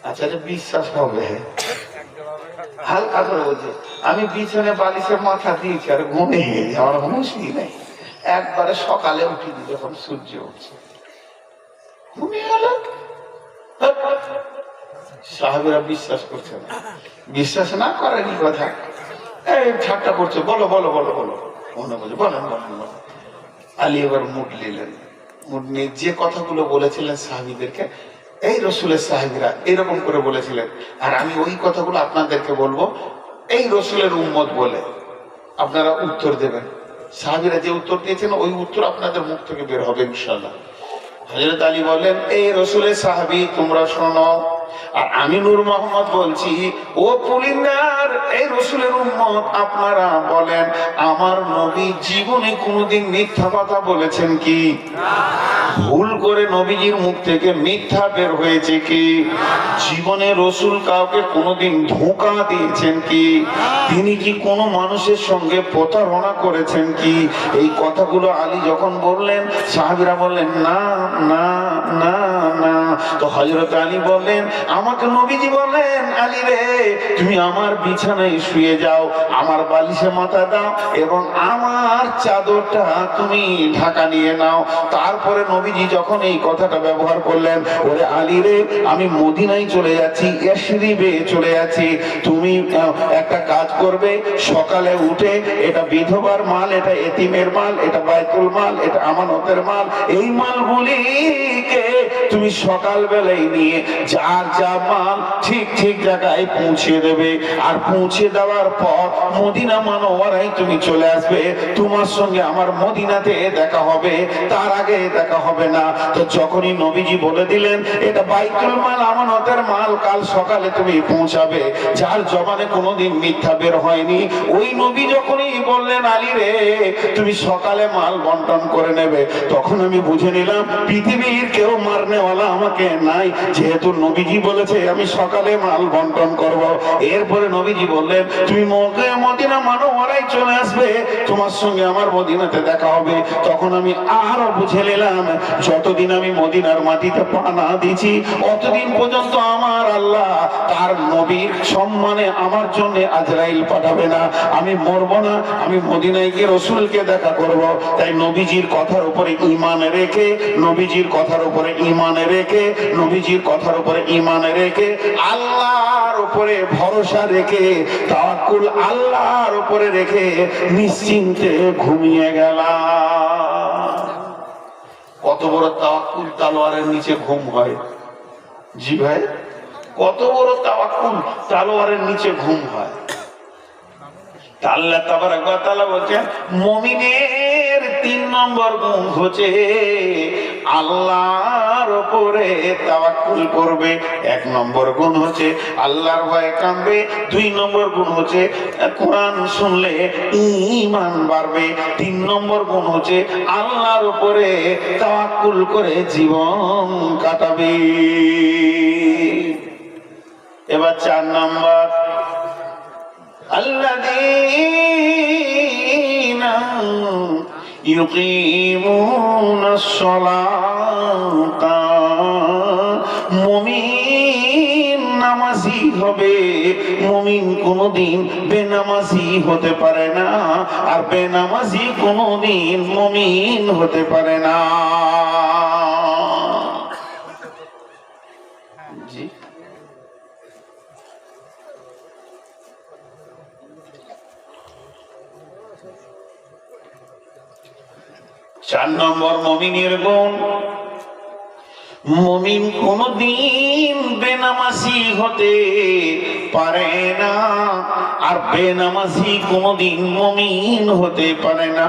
আচ্ছা বিশ্বাস হবে? হালকা করে বলছে, আমি বিছানে বালিশের মাথা দিয়েছি আর ঘুমিয়ে গেছি, আমার হুঁশই নেই। একবারে সকালে উঠিনি যখন সূর্য উঠছে, ঘুমিয়ে গেল। সাহাবীরা বিশ্বাস করছে না, বিশ্বাস না করেনি কথা, এই ঠাট্টা করছে, বলো বলো বলো বলো, মনে বলছে বলেন বলেন বলেন। আলী এবার মুড নিলেন, মুড নিয়ে যে কথাগুলো বলেছিলেন সাহাবীদেরকে, এই রসুলের সাহাবীরা এরকম করে বলেছিলেন, আর আমি ওই কথাগুলো আপনাদেরকে বলবো এই রসুলের উম্মত বলে, আপনারা উত্তর দেবেন। সাহাবীরা যে উত্তর দিয়েছেন ওই উত্তর আপনাদের মুখ থেকে বের হবে ইনশাআল্লাহ। হযরত আলী বললেন, এই রসুলের সাহাবী তোমরা শোনো, আর আমি নূর মোহাম্মদ বলছি, ও পুলিন্দার এই রসুলের উম্মত আপনারা বলেন, আমার নবী জীবনে কোনোদিন মিথ্যা কথা বলেছেন কি? ভুল করে নবীজির মুখ থেকে মিথ্যা বের হয়েছে কি? জীবনে রসুল কাউকে কোনোদিন ধোঁকা দিয়েছেন কি? তিনি কি কোনো মানুষের সঙ্গে প্রতারণা করেছেন কি? এই কথাগুলো আলী যখন বললেন, সাহাবীরা বললেন না না না না। তো হযরত আলী বললেন, আমাকে নবীজি বললেন, আলী রে তুমি আমার বিছানায় শুয়ে যাও, আমার বালিশে মাথা দাও এবং আমার চাদরটা তুমি ঢাকা নিয়ে নাও। তারপরে নবীজি যখন এই কথাটা ব্যবহার করলেন, ওরে আলী রে আমি মদিনায় চলে যাচ্ছি, ইয়াসরিবে চলে যাচ্ছি, তুমি একটা কাজ করবে, সকালে উঠে এটা বিধবার মাল, এটা এতিমের মাল, এটা বাইতুল মাল, এটা আমানতের মাল, এই মালগুলিকে তুমি সকাল বেলায় নিয়ে যার যা মাল ঠিক ঠিক জায়গায় পৌঁছে দেবে। আর পৌঁছে দেওয়ার পর মদিনা মানওয়ারায় তুমি চলে আসবে, তোমার সঙ্গে আমার মদিনাতে দেখা হবে, তার আগে দেখা হবে না। তো যখনই নবীজি বলে দিলেন এটা বাইতুল মাল, আমানতের মাল, কাল সকালে তুমি পৌঁছাবে, যার জবানে কোনোদিন মিথ্যা বের হয়নি, ওই নবী যখনই বললেন আলী রে তুমি সকালে মাল বন্টন করে নেবে, তখন আমি বুঝে নিলাম পৃথিবীর কেউ মারনেওয়ালা আমাকে নাই, যেহেতু নবীজি বলেছে আমি সকালে মাল বন্টন করব। এরপরে নবীজি বললেন তুমি মদিনা মানওয়ারায় চলে আসবে, তোমার সঙ্গে আমার মদিনাতে দেখা হবে। তখন আমি আরো বুঝে নিলাম যতদিন আমি মদিনার মাটিতে পা না দিয়েছি অতদিন পর্যন্ত আমার আল্লাহ তার নবীর সম্মানে আমার জন্য আজরাইল পাঠাবে না, আমি মরবো না, আমি মদিনায় গিয়ে রসুলকে দেখা করব। তাই নবীজির কথার উপরে ঈমান রেখে, নবীজির কথার উপরে ঈমান রেখে, নবীজির কথার উপরে ঈমান রেখে, আল্লাহর উপরে ভরসা রেখে, তাওয়াক্কুল আল্লাহর উপরে রেখে নিশ্চিন্তে ঘুমিয়ে গেলাম। কত বড় তাওয়াক্কুল তালোয়ারের নিচে ঘুম হয়? জি ভাই, কত বড় তাওয়াক্কুল তালোয়ারের নিচে ঘুম হয়? আল্লাহ তাবারক ওয়া তাআলা বলেন মুমিনের 3 নম্বর গুণ হচ্ছে আল্লাহর উপরে তাওয়াক্কুল করবে। 1 নম্বর গুণ হচ্ছে আল্লাহর ভয়ে কাঁদবে। 2 নম্বর গুণ হচ্ছে কোরআন শুনলে ঈমান বাড়বে। 3 নম্বর গুণ হচ্ছে আল্লাহর উপরে তাওয়াক্কুল করে জীবন কাটাবে। এবার 4 নম্বর, আল্লাযীনা ইউকিমুনাস সালাতা, মুমিন নামাজি হবে। মুমিন কোনদিন বেনামাজি হতে পারে না, আর বেনামাজি কোনদিন মুমিন হতে পারে না। জি, 4 নম্বর মুমিনের গুণ, মুমিন কোনদিন বেনামাজি হতে পারে না, আর বেনামাজি কোনদিন মুমিন হতে পারে না।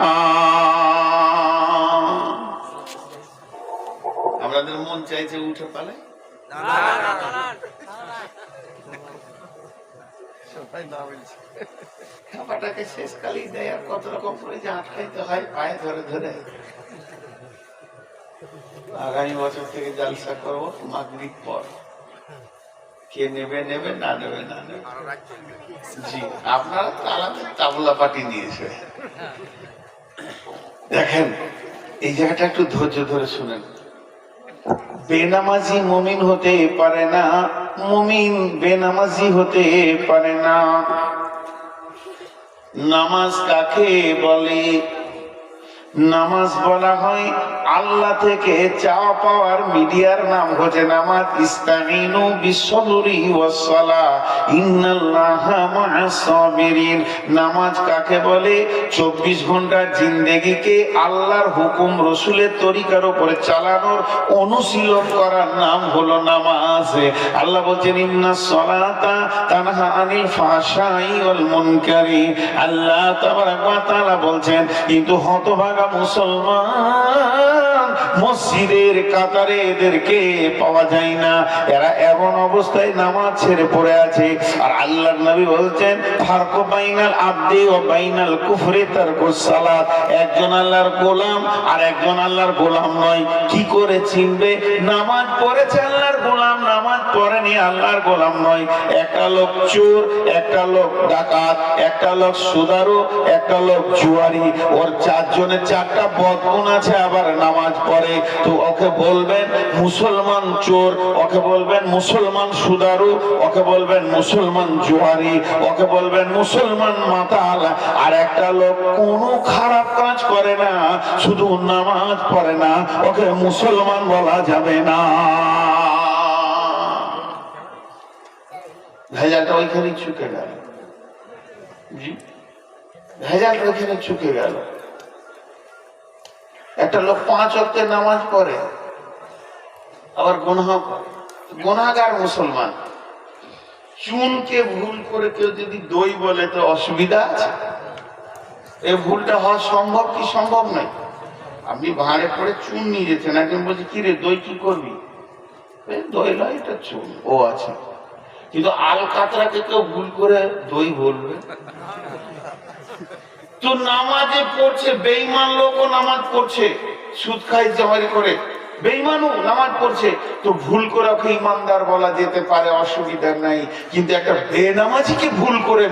আমাদের মন চাইছে উঠে পালে, খাবারটাকে শেষ কালি দেয়, আর কত রকম করে যে আটকাইতে হয় পায়ে ধরে ধরে। আগামী বছর থেকে জালসা করবো মাগরিব পর, কে নেবে নেবে, না নেবে না নেবে। জি, আপনারা তালাতে তাবলা পাটি নিয়েছে। দেখেন এই জায়গাটা একটু ধৈর্য ধরে শুনেন। বেনামাজি মুমিন হতে পারে না, মুমিন বেনামাজি হতে পারে না। নামাজ কাকে বলে? নামাজ বলা হয় আল্লাহ থেকে চাওয়া পাওয়ার মিডিয়ার নাম হচ্ছে নামাজ। ইস্তাঈনু বিসসবরি ওয়াস সালাহ ইন্নাল্লাহা মা'আস সাবিরিন। নামাজ কাকে বলে? 24 ঘন্টার জিন্দেগিকে আল্লাহর হুকুম রসুলের তরিকার উপরে চালানোর অনুশীলন করার নাম হলো নামাজ। আল্লাহ বলছেন ইন্নাস সালাতা তানহা আনিল ফাহশাই ওয়াল মুনকারি। আল্লাহ তাবারাক ওয়া তাআলা বলছেন, কিন্তু হতভাগা মুসলমান মসজিদের কাতারে এদেরকে পাওয়া যায় না, এরা এমন অবস্থায় নামাজ ছেড়ে পড়ে আছে। আর আল্লাহর নবী বলছেন ফারকু বাইনাল আবদি ওয়া বাইনাল কুফরি তারকুস সালাত। একজন আল্লাহর গোলাম আর একজন আল্লাহর গোলাম নয়। কি করে চিনবে? নামাজ পড়েছে আল্লাহর গোলাম, নামাজ পড়েনি আল্লাহর গোলাম নয়। একটা লোক চোর, একটা লোক ডাকাত, একটা লোক সুদারু, একটা লোক জুয়ারি, ওর চারজনের চারটা বদগুণ আছে, আবার নামাজ পড়ে। তো ওকে বলবেন মুসলমান চোর, ওকে বলবেন মুসলমান সুদারু, ওকে বলবেন মুসলমান জুয়ারি, ওকে বলবেন মুসলমান মাতাল। আর একটা লোক কোনো খারাপ কাজ করে না, শুধু নামাজ পড়ে না, ওকে মুসলমান বলা যাবে না। ভেজালটা ওইখানেই চুকে গেল। জি, ভেজালটা ওইখানে চুকে গেল। একটা লোক 5 ওয়াক্তের নামাজ পড়ে, আবার গুনাহগার মুসলমান। চুনকে ভুল করে কেউ যদি দই বলে তো অসুবিধা আছে? এই ভুলটা হওয়া সম্ভব কি সম্ভব নয়? আপনি ভাঁড়ে পড়ে চুন নিয়ে যেতেন, একজন বলছে কি রে দই কি করবি? দই নয়, এটা চুন। ও আছে। কিন্তু আলকাতরাকে কেউ ভুল করে দই বলবে? তো নামাজে পড়ছে, বেঈমান লোকও নামাজ পড়ছে, সুদ খাই জমারি করে বেঈমানও নামাজ পড়ছে, তো ভুল করে ওকে ইমানদার বলা যেতে পারে, অসুবিধা নাই। কিন্তু একটা বেনামাজিকে ভুল করে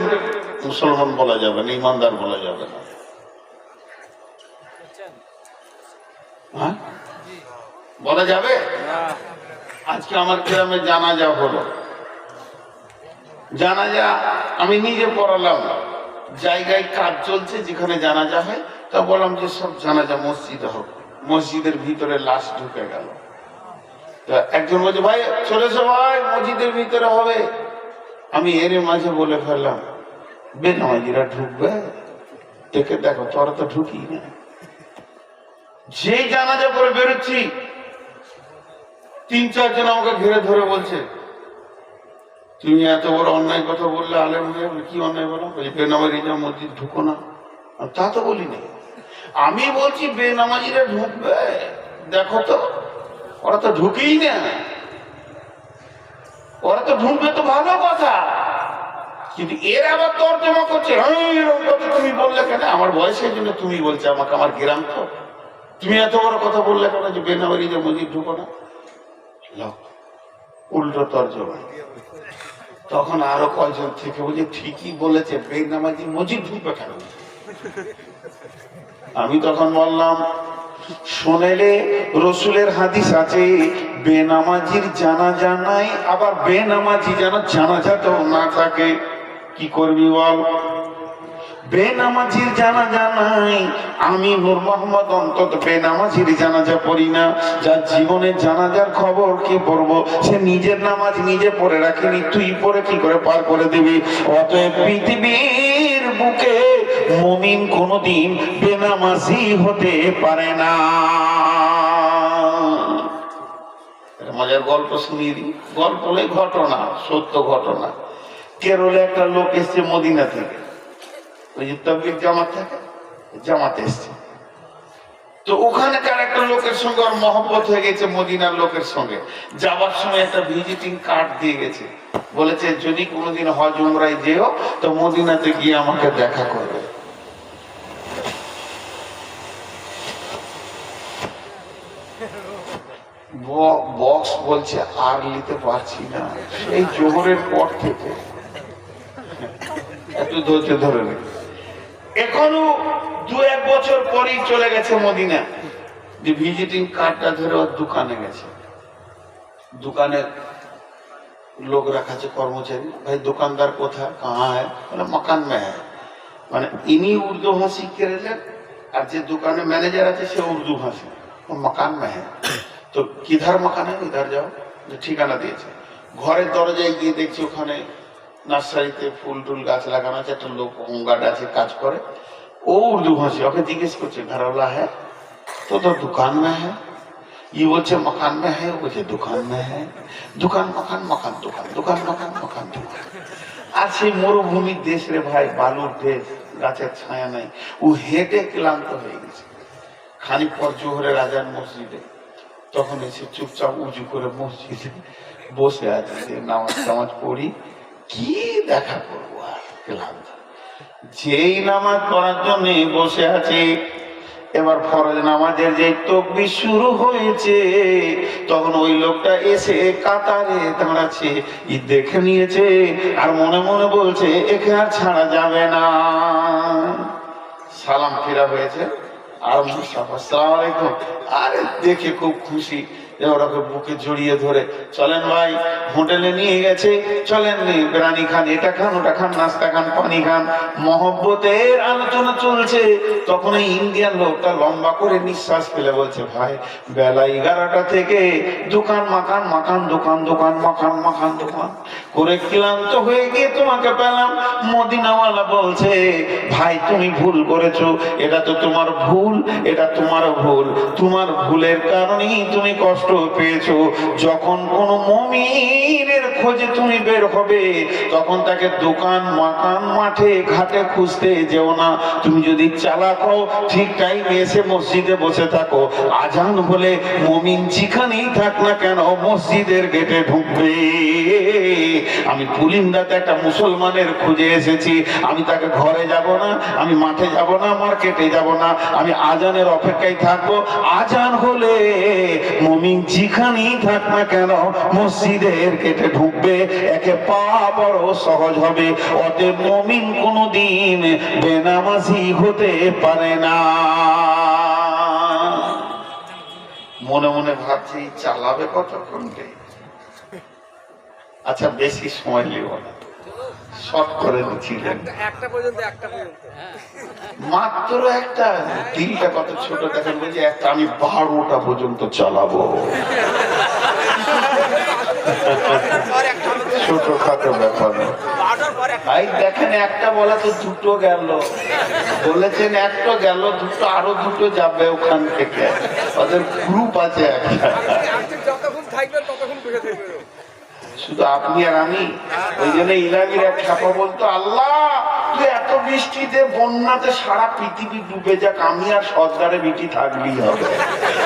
মুসলমান বলা যাবে না, ইমানদার বলা যাবে না। হ্যাঁ, বলা যাবে? আজকে আমার গ্রামে জানাজা হলো, জানাজা আমি নিজে পড়ালাম। জায়গায় কাজ চলছে যেখানে জানাজা হয়, তা বললাম যে সব জানাজা মসজিদে হবে। মসজিদের ভিতরে লাশ ঢুকে গেল। তা একজন বলছে ভাই চলে এসো ভাই, মসজিদের ভিতরে হবে। আমি এর মাঝে বলে ফেললাম বেনামাজিরা ঢুকবে? দেখে দেখো, তোরা তো ঢুকি না। যেই জানাজা পরে বেরোচ্ছি, 3-4 জন আমাকে ঘিরে ধরে বলছে তুমি এত বড় অন্যায় কথা বললে আলেম হয়ে। কি অন্যায় বলো? বেনামাজিরা মসজিদ ঢুকো না। তা তো বলিনি, আমি বলছি বেনামাজিরা ঢুকবে, দেখো তো ওরা তো ঢুকেই না। ওরা তো ঢুকবে তো ভালো কথা, কিন্তু এর আবার তর্জমা করছে এরকম কথা তুমি বললে কেন? আমার বয়সের জন্য তুমি বলছে আমাকে, আমার গ্রাম তো, তুমি এত বড় কথা বললে কেন যে বেনামাজিরা মসজিদ ঢুকো না? উল্টো তর্জমা। তখন আরো কয়জন থেকে বলছে ঠিকই বলেছে, বেনামাজি মসজিদ ঢুকবে কেন? আমি তখন বললাম শোনেলে রসুলের হাদিস আছে বেনামাজির জানাজা নাই, আবার বেনামাজি যেন জানাজাতেও না থাকে। কি করবি বল? বেনামাজির জানাজা নাই, আমি নূর মোহাম্মদ অন্তত বেনামাজির জানাজা পড়ি না। যার জীবনের জানাজার খবর কি পড়বো? সে নিজের নামাজ নিজে পড়ে রাখিনি, তুই পড়ে কি করে পার করে দিবি? অতএব পৃথিবীর বুকে মুমিন কোনদিন বেনামাজি হতে পারে না। মজার গল্প শুনিয়ে দিই। গল্প হলে ঘটনা, সত্য ঘটনা। কেরলে একটা লোক এসছে মদিনা থেকে, ওই যে তাবলীগ জামাত থাকে, জামাতে এসছে। তো ওখানকার একটা লোকের সঙ্গে ওর মহব্বত হয়ে গেছে, মদিনার লোকের সঙ্গে। যাওয়ার সময় একটা ভিজিটিং কার্ড দিয়ে গেছে, বলেছে যদি কোনোদিন হজ উমরায় যেও তো মদিনাতে গিয়ে আমাকে দেখা করবে। বক্স বলছে আর নিতে পারছি না, এই জোহরের পর থেকে একটু ধৈর্য ধরে নে। এখনো 2-1 বছর পরেই চলে গেছে মদিনা। যে ভিজিটিং কার্ডটা ধরে ওর দোকানে গেছে, দোকানে লোক রাখা আছে কর্মচারী। ভাই দোকানদার কোথায়? কাহা হ্যায়? মানে মকান মে হ্যায়। মানে ইনি উর্দু ভাষী কেরেলেন, আর যে দোকানে ম্যানেজার আছে সে উর্দু ভাষী, ও মকান মে হ্যাঁ, তো কিধার মকান হ্যাঁ ইধার যাও, যে ঠিকানা দিয়েছে। ঘরের দরজায় গিয়ে দেখছি ওখানে নার্সারিতে ফুল টুল গাছ লাগানো আছে, একটা লোক হোমগার্ড আছে কাজ করে, ও উর্দু ভাষী। ওকে জিজ্ঞেস করছে ঘরওয়ালা হ্যাঁ, তো দোকান মে হ্যাঁ, ই বলছে মকান মে হ্যাঁ, ও বলছে দোকান মে হ্যাঁ, দোকান মকান মকান দোকান, দোকান মকান মকান দোকান। আর সেই মরুভূমির দেশ রে ভাই, বালুর দেশ, গাছের ছায়া নাই, ও হেঁটে ক্লান্ত হয়ে গেছে। খানিক পর জোহরের আজান মসজিদে, তখন এসে চুপচাপ উঁচু করে মসজিদে বসে আছে, যে নামাজ টামাজ পড়ি, কি দেখা করবো আর, ক্লান্ত। যেই নামাজ পড়ার জন্য বসে আছে, এবার ফরজ নামাজের যে তাকবীর শুরু হয়েছে, তখন ওই লোকটা এসে কাতারে দাঁড়াচ্ছে, ই দেখে নিয়েছে আর মনে মনে বলছে একে আর ছাড়া যাবে না। সালাম ফেরা হয়েছে, আর মুস্তাফা আসসালামু আলাইকুম, আরে দেখে খুব খুশি, ওরাকে বুকে জড়িয়ে ধরে, চলেন ভাই হোটেলে নিয়ে গেছে, চলেন বিরিয়ানি খান, এটা খান ওটা খান, নাস্তা খান, পানি খান, মহব্বতের আলোচনা চলছে। তখন এই ইন্ডিয়ান লোকটা লম্বা করে নিঃশ্বাস ফেলে বলছে, ভাই বেলা 11টা থেকে দোকান মাখান মাখান দোকান, দোকান মাখান মাখান দোকান করে ক্লান্ত হয়ে গিয়ে তোমাকে পেলাম। মদিনাওয়ালা বলছে, ভাই তুমি ভুল করেছো, এটা তো তোমার ভুল, এটা তোমার ভুল, তোমার ভুলের কারণেই তুমি কষ্ট পেয়েছো। যখন কোন মুমিনের খোঁজে তুমি বের হবে, তখন তাকে দোকান মাকান মাঠে ঘাটে খুঁজতে যেও না। তুমি যদি চালাক হও, ঠিক টাইমে এসে মসজিদে বসে থাকো, আজান হলে মুমিন যেখানেই থাক না কেন মসজিদের গেটে ঢুকবে। আমি পুলিন্দাতে একটা মুসলমানের খুঁজে এসেছি, আমি তাকে ঘরে যাব না, আমি মাঠে যাব না, মার্কেটে যাব না, আমি আজানের অপেক্ষায় থাকবো। আজান হলে মুমিন যেখানেই থাক না কেন মসজিদের গেটে ঢুকবে, একে পাওয়া বড় সহজ হবে। অতএব মুমিন কোনদিন বেনামাজি হতে পারে না। মনে মনে ভাবছি চালাবে কতক্ষণ রে? আচ্ছা বেশি সময় নেব না, শর্ট করে দিচ্ছিলেন মাত্র একটা। দিলটা কত ছোট দেখেন, বলছে একটা আমি 12টা পর্যন্ত চালাবো। ছোটখাটো ব্যাপার ভাই, দেখেন একটা বলা তো দুটো গেল, বলেছেন একটা গেল, দুটো আরো দুটো যাবে ওখান থেকে, ওদের গ্রুপ আছে একটা। শুধু আপনি আর আমি, ওই জন্য ইলামির এক ছাপা বলতো, আল্লাহ তুই এত বৃষ্টিতে বন্যাতে সারা পৃথিবী ডুবে যাক, আমি আর সর্দারে বিটি থাকলেই হবে।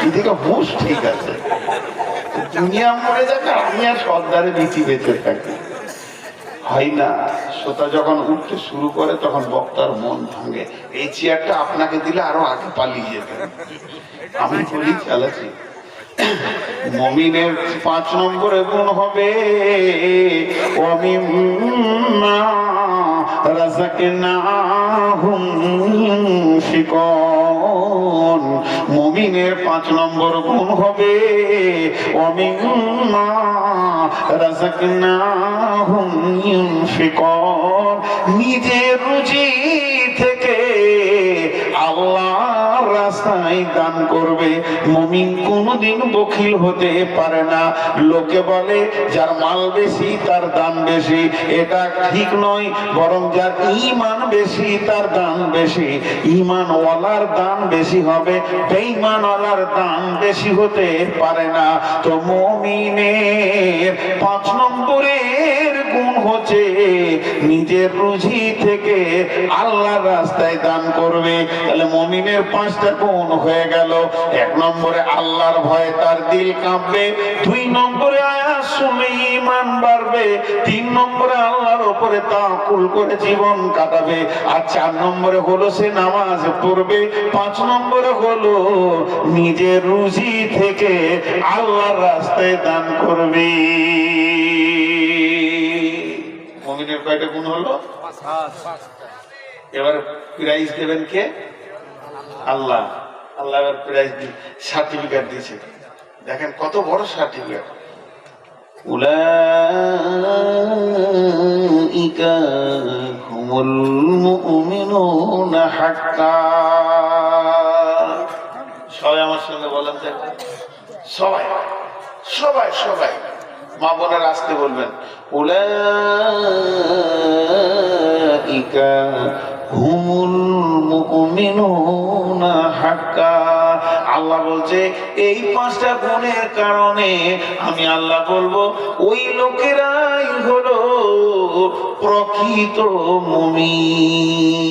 এদিকে হুঁশ ঠিক আছে, দুনিয়া মরে যাক, আমি আর সর্দারে বিটি বেঁচে থাকি। হয় না, শ্রোতা যখন উঠতে শুরু করে তখন বক্তার মন ভাঙে। এই চেয়ারটা আপনাকে দিলে আরো আগে পালিয়ে যেতেন। আমি বলি চালাচ্ছি, মুমিনের 5 নম্বরে গুণ হবে ওয়ামিম্মা রাযাকনাহুম ইউনফিকুন। মুমিনের 5 নম্বর গুণ হবে ওয়ামিম্মা রাযাকনাহুম ইউনফিকুন। নিজের রুজি থেকে আল্লাহর রাস্তায় দান করবে। মুমিন কোনদিন বখিল হতে পারে না। লোকে বলে যার মাল বেশি তার দাম বেশি, এটা ঠিক নয়, বরং যার ঈমান বেশি তার দাম বেশি। ঈমানওয়ালার দাম বেশি হবে, বেঈমানওয়ালার দাম বেশি হতে পারে না। তো মুমিনের 5 নম্বরের গুণ হচ্ছে নিজের রুজি থেকে আল্লাহর রাস্তায় দান করবে। তাহলে মুমিনের 5টা গুণ হয়ে গেল। 1 নম্বরে আল্লাহর ভয়ে তার দিল কাঁপবে, 2 নম্বরে আয়াত শুনে ঈমান বাড়বে, 3 নম্বরে আল্লাহর উপরে তাওয়াক্কুল করে জীবন কাটাবে, আর 4 নম্বরে হলো সে নামাজ পড়বে, 5 নম্বরে হলো নিজের রুজি থেকে আল্লাহর রাস্তায় দান করবে। মুমিনের কয়টা গুণ হলো? 5টা। এবার প্রাইজ দেবেন কে? আল্লাহ। আল্লাহ এবার প্রাইজ সার্টিফিকেট দিয়েছে, দেখেন কত বড় সার্টিফিকেট। উলাইকা হুমুল মুমিনুনা হাক্কা। সবাই সবাই মা বোনেরা আসতে বলবেন। উলাইকা হুমুল মুমিনুনা হাক্কা। আল্লাহ বলছে এই 5টা গুণের কারণে আমি আল্লাহ বলবো ওই লোকেরাই হলো প্রকৃত মুমিন।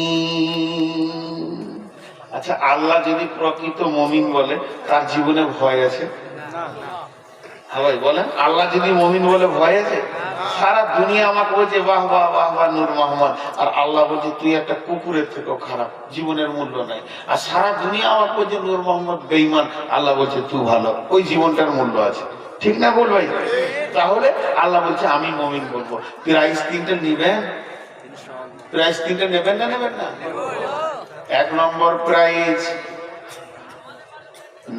আচ্ছা, আল্লাহ যদি প্রকৃত মুমিন বলে তার জীবনে ভয় আছে? হ্যাঁ ভাই বলেন, আল্লাহ যদি মুমিন বলে ভয় আছে? সারা দুনিয়া আমাকে বলছে বাহ বাহ বাহ বাহ নূর মোহাম্মদ, আর আল্লাহ বলছে তুই একটা কুকুরের থেকেও খারাপ, জীবনের মূল্য নাই। আর সারা দুনিয়া আমাকে বলছে নূর মোহাম্মদ বেঈমান, আল্লাহ বলছে তুই ভালো, ওই জীবনটার মূল্য আছে। ঠিক না বল ভাই? তাহলে আল্লাহ বলছে আমি মুমিন বলবো। প্রাইজ 3টা নিবেন? প্রাইজ 3টা নেবেন না নেবেন না? 1 নম্বর প্রাইজ,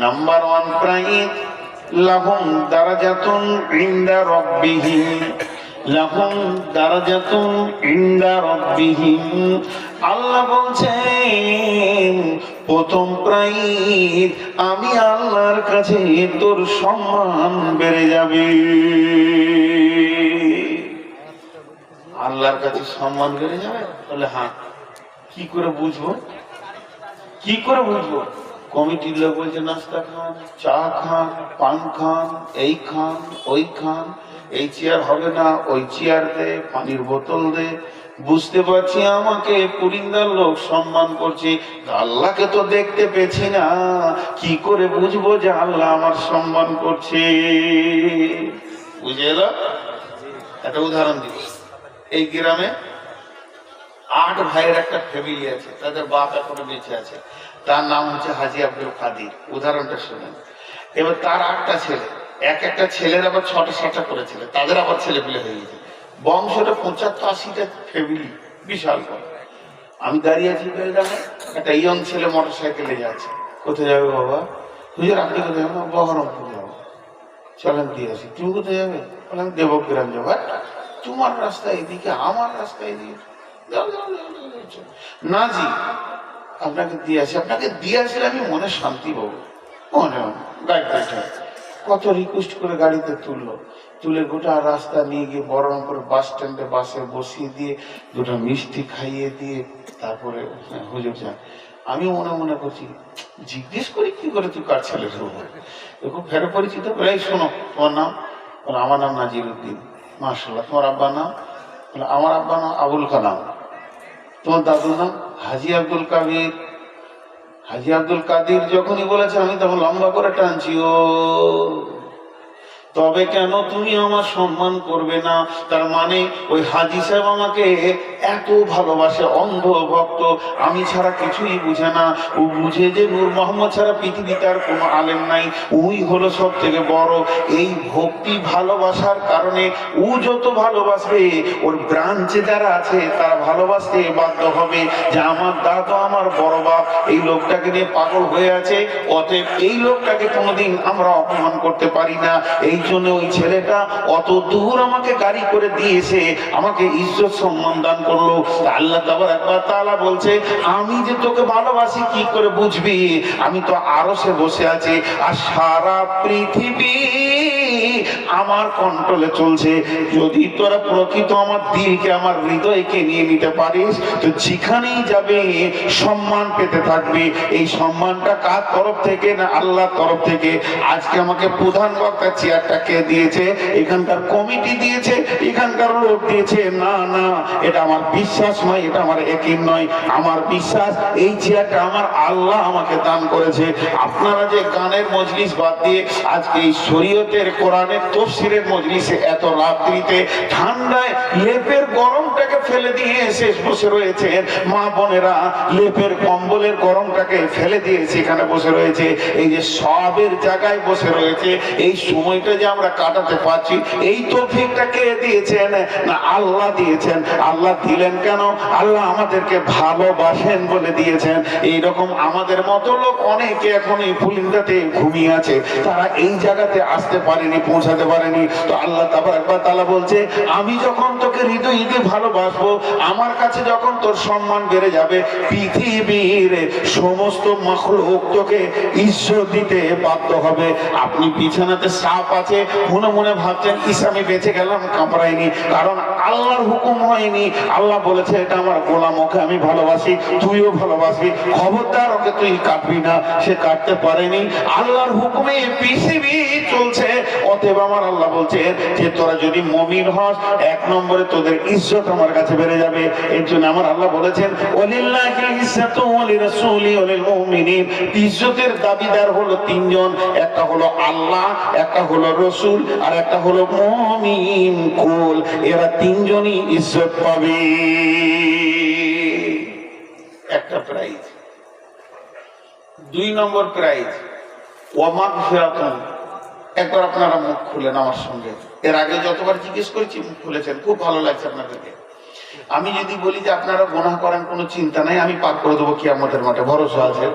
নাম্বার 1 প্রাইজ, লাহুম দারাজাতুন ইনদা রাব্বিহিম, লাহুম দারাজাতুন ইনদা রাব্বিহিম। আল্লাহ বলছেন প্রথম প্রাইজ, আমি আল্লাহর কাছে তোর সম্মান বেড়ে যাবে। আল্লাহর কাছে সম্মান বেড়ে যাবে? বলে হ্যাঁ। কি করে বুঝবো? কি করে বুঝবো? কমিটির লোক বলছে নাস্তা খান, চা খান, পান খান, এই খান, ওই খান, এই চেয়ার হবে না, ওই চেয়ার দে, পানির বোতল দে। বুঝতে পারছি আমাকে পুরিন্দার লোক সম্মান করছে, আল্লাহকে তো দেখতে পেছি না, কি করে বুঝবো যে আল্লাহ আমার সম্মান করছে? বুঝে এলো? একটা উদাহরণ দিব। এই গ্রামে 8 ভাইয়ের একটা ফ্যামিলি আছে, তাদের বাপ এখনো বেঁচে আছে, তার নাম হচ্ছে হাজি আব্দুল কাদির। উদাহরণটা শুনেন। এবার তার 8টা ছেলে, একটা ছেলের আবার 6টা 7টা করে ছেলে, তাদের আবার ছেলে পেলে হয়ে গেছে, বংশটা 75-80টা ফ্যামিলি, বিশাল বড়। আমি দাঁড়িয়ে আছি গ্রামে, একটা ইয়ং ছেলে মোটরসাইকেলে যাচ্ছে। কোথায় যাবে বাবা? হুজুর আপনি কোথায় যাবেন? বহরমপুর যাবো। চলেন দিয়ে আসি। তুমি কোথায় যাবে? বললাম দেবগ্রাম যাবো। তোমার রাস্তা এদিকে, আমার রাস্তা এদিকে। না জি, আপনাকে দিয়ে আসি। আপনাকে দিয়ে আসলে আমি মনে শান্তি পাবো। মনে গাড়িতে কত রিকোয়েস্ট করে গাড়িতে তুললো, তুলে গোটা রাস্তা নিয়ে গিয়ে বহরমপুর বাস স্ট্যান্ডে বাসে বসিয়ে দিয়ে 2টা মিষ্টি খাইয়ে দিয়ে তারপরে হুজুর যান। আমি মনে মনে করছি জিজ্ঞেস করি কি করে তুই কার ছেলে শুরু দেখো ফেরো পরিচিত। এই শোনো, তোমার নাম? বলে আমার নাম নাজিরউদ্দিন। মাশাআল্লাহ। তোমার আব্বার নাম? বলে আমার আব্বার নাম আবুল কালাম। তোমার দাদুর নাম? হাজি আব্দুল কাদির। হাজি আব্দুল কাদির যখনই বলেছে আমি তখন লম্বা করে টানছি, ও তবে কেন তুমি আমার সম্মান করবে না? তার মানে ওই হাজি সাহেব আমাকে এত ভালোবাসে, অন্ধ ভক্ত, আমি ছাড়া কিছুই বুঝে না। ও বুঝে যে নূর মোহাম্মদ ছাড়া পৃথিবীতে আর কোনো আলেম নাই, ওই হলো সব থেকে বড়। এই ভক্তি ভালোবাসার কারণে ও যত ভালোবাসবে, ওর ব্রাঞ্চে যারা আছে তারা ভালোবাসতে বাধ্য হবে যে আমার দাদা, আমার বড় বাপ এই লোকটাকে নিয়ে পাগল হয়ে আছে, অতএব এই লোকটাকে কোনোদিন আমরা অপমান করতে পারি না। এই জন্য ওই ছেলেটা অত দূর আমাকে গাড়ি করে দিয়েছে, আমাকে ইজ্জত সম্মান দান করলো। আল্লাহ তাআলা বলছে আমি যে তোকে ভালোবাসি কি করে বুঝবি? আমি তো আরশে বসে আছি, আর সারা পৃথিবী আমার কন্ট্রোলে চলছে। যদি তোরা প্রকৃত আমার দিলকে, আমার হৃদয়কে নিয়ে নিতে পারিস, তো যেখানেই যাবে সম্মান পেতে থাকবে। এই সম্মানটা কার তরফ থেকে? না আল্লাহর তরফ থেকে। আজকে আমাকে প্রধান বক্তা চেয়ারটা কে দিয়েছে? এখানকার কমিটি দিয়েছে, এখানকার লোক দিয়েছে? না না, এটা আমার বিশ্বাস নয়, এটা আমার ইয়াকিন নয়। আমার বিশ্বাস এই চেয়ারটা আমার আল্লাহ আমাকে দান করেছে। আপনারা যে গানের মজলিস বাদ দিয়ে আজকে এই শরীয়তের, কোরআনের তাফসীরের মজলিসে এত রাত্রিতে ঠান্ডায় লেপের গরমটাকে ফেলে দিয়ে শেষ বসে রয়েছেন, মা বোনেরা লেপের কম্বলের গরমটাকে ফেলে দিয়ে সেখানে বসে রয়েছে, এই যে সবের জায়গায় বসে রয়েছে, এই সময়টা যে আমরা কাটাতে পারছি, এই তৌফিকটা কে দিয়েছেন? না আল্লাহ দিয়েছেন। আল্লাহ দিলেন কেন? আল্লাহ আমাদেরকে ভালোবাসেন বলে দিয়েছেন। এইরকম আমাদের মতো লোক অনেকে এখন এই পুলিন্দাতে ঘুমিয়ে আছে, তারা এই জায়গাতে আসতে পারেনি, পৌঁছাতে পারেনি। তো আল্লাহ তাআলা বলছে আমি যখন তোকে হৃদয় দিয়ে ভালোবাসবো, আমার কাছে যখন তোর সম্মান বেড়ে যাবে, পৃথিবীর সমস্ত মাখলুক তোকে ইজ্জত দিতে বাধ্য হবে। আপনি বিছানাতে সাপ আছে, মনে মনে ভাবছেন ইস আমি বেঁচে গেলাম, কামড়াইনি, কারণ আল্লাহর হুকুম হয়নি। আল্লাহ বলেছে এটা আমার গোলাম, ওকে আমি ভালোবাসি, তুইও ভালোবাসি, খবরদার ওকে তুই কাটবি না। সে কাটতে পারেনি, আল্লাহর হুকুমে পৃথিবী চলছে। অতএব আমার আল্লাহ বলছে যে তোরা যদি মুমিন হস, এক নম্বরে তোদের ইজ্জত আমার কাছে বেড়ে যাবে। এর জন্য আমার আল্লাহ বলেছেন ওয়ালিল্লাহিল ইজ্জাতু ওয়ালিরাসূলি ওয়ালিল মুমিনিন। ইজ্জতের দাবিদার হলো তিনজন, একটা হলো আল্লাহ, একটা হলো রসুল, আর একটা হলো মুমিন কুল। এরা তিনজনই ইজ্জত পাবে। একটা প্রাইজ। 2 নম্বর প্রাইজ ওয়া মাগফিরাতুন। একবার আপনারা মুখ খুলেন আমার সঙ্গে। এর আগে যতবার জিজ্ঞেস করেছি মুখ খুলেছেন, খুব ভালো লাগছে আপনাদেরকে। আমি যদি বলি যে আপনারা গুনাহ করেন, কোনো চিন্তা নাই, আমি পার করে দেবো কিয়ামতের মাঠে, ভরসা আছে?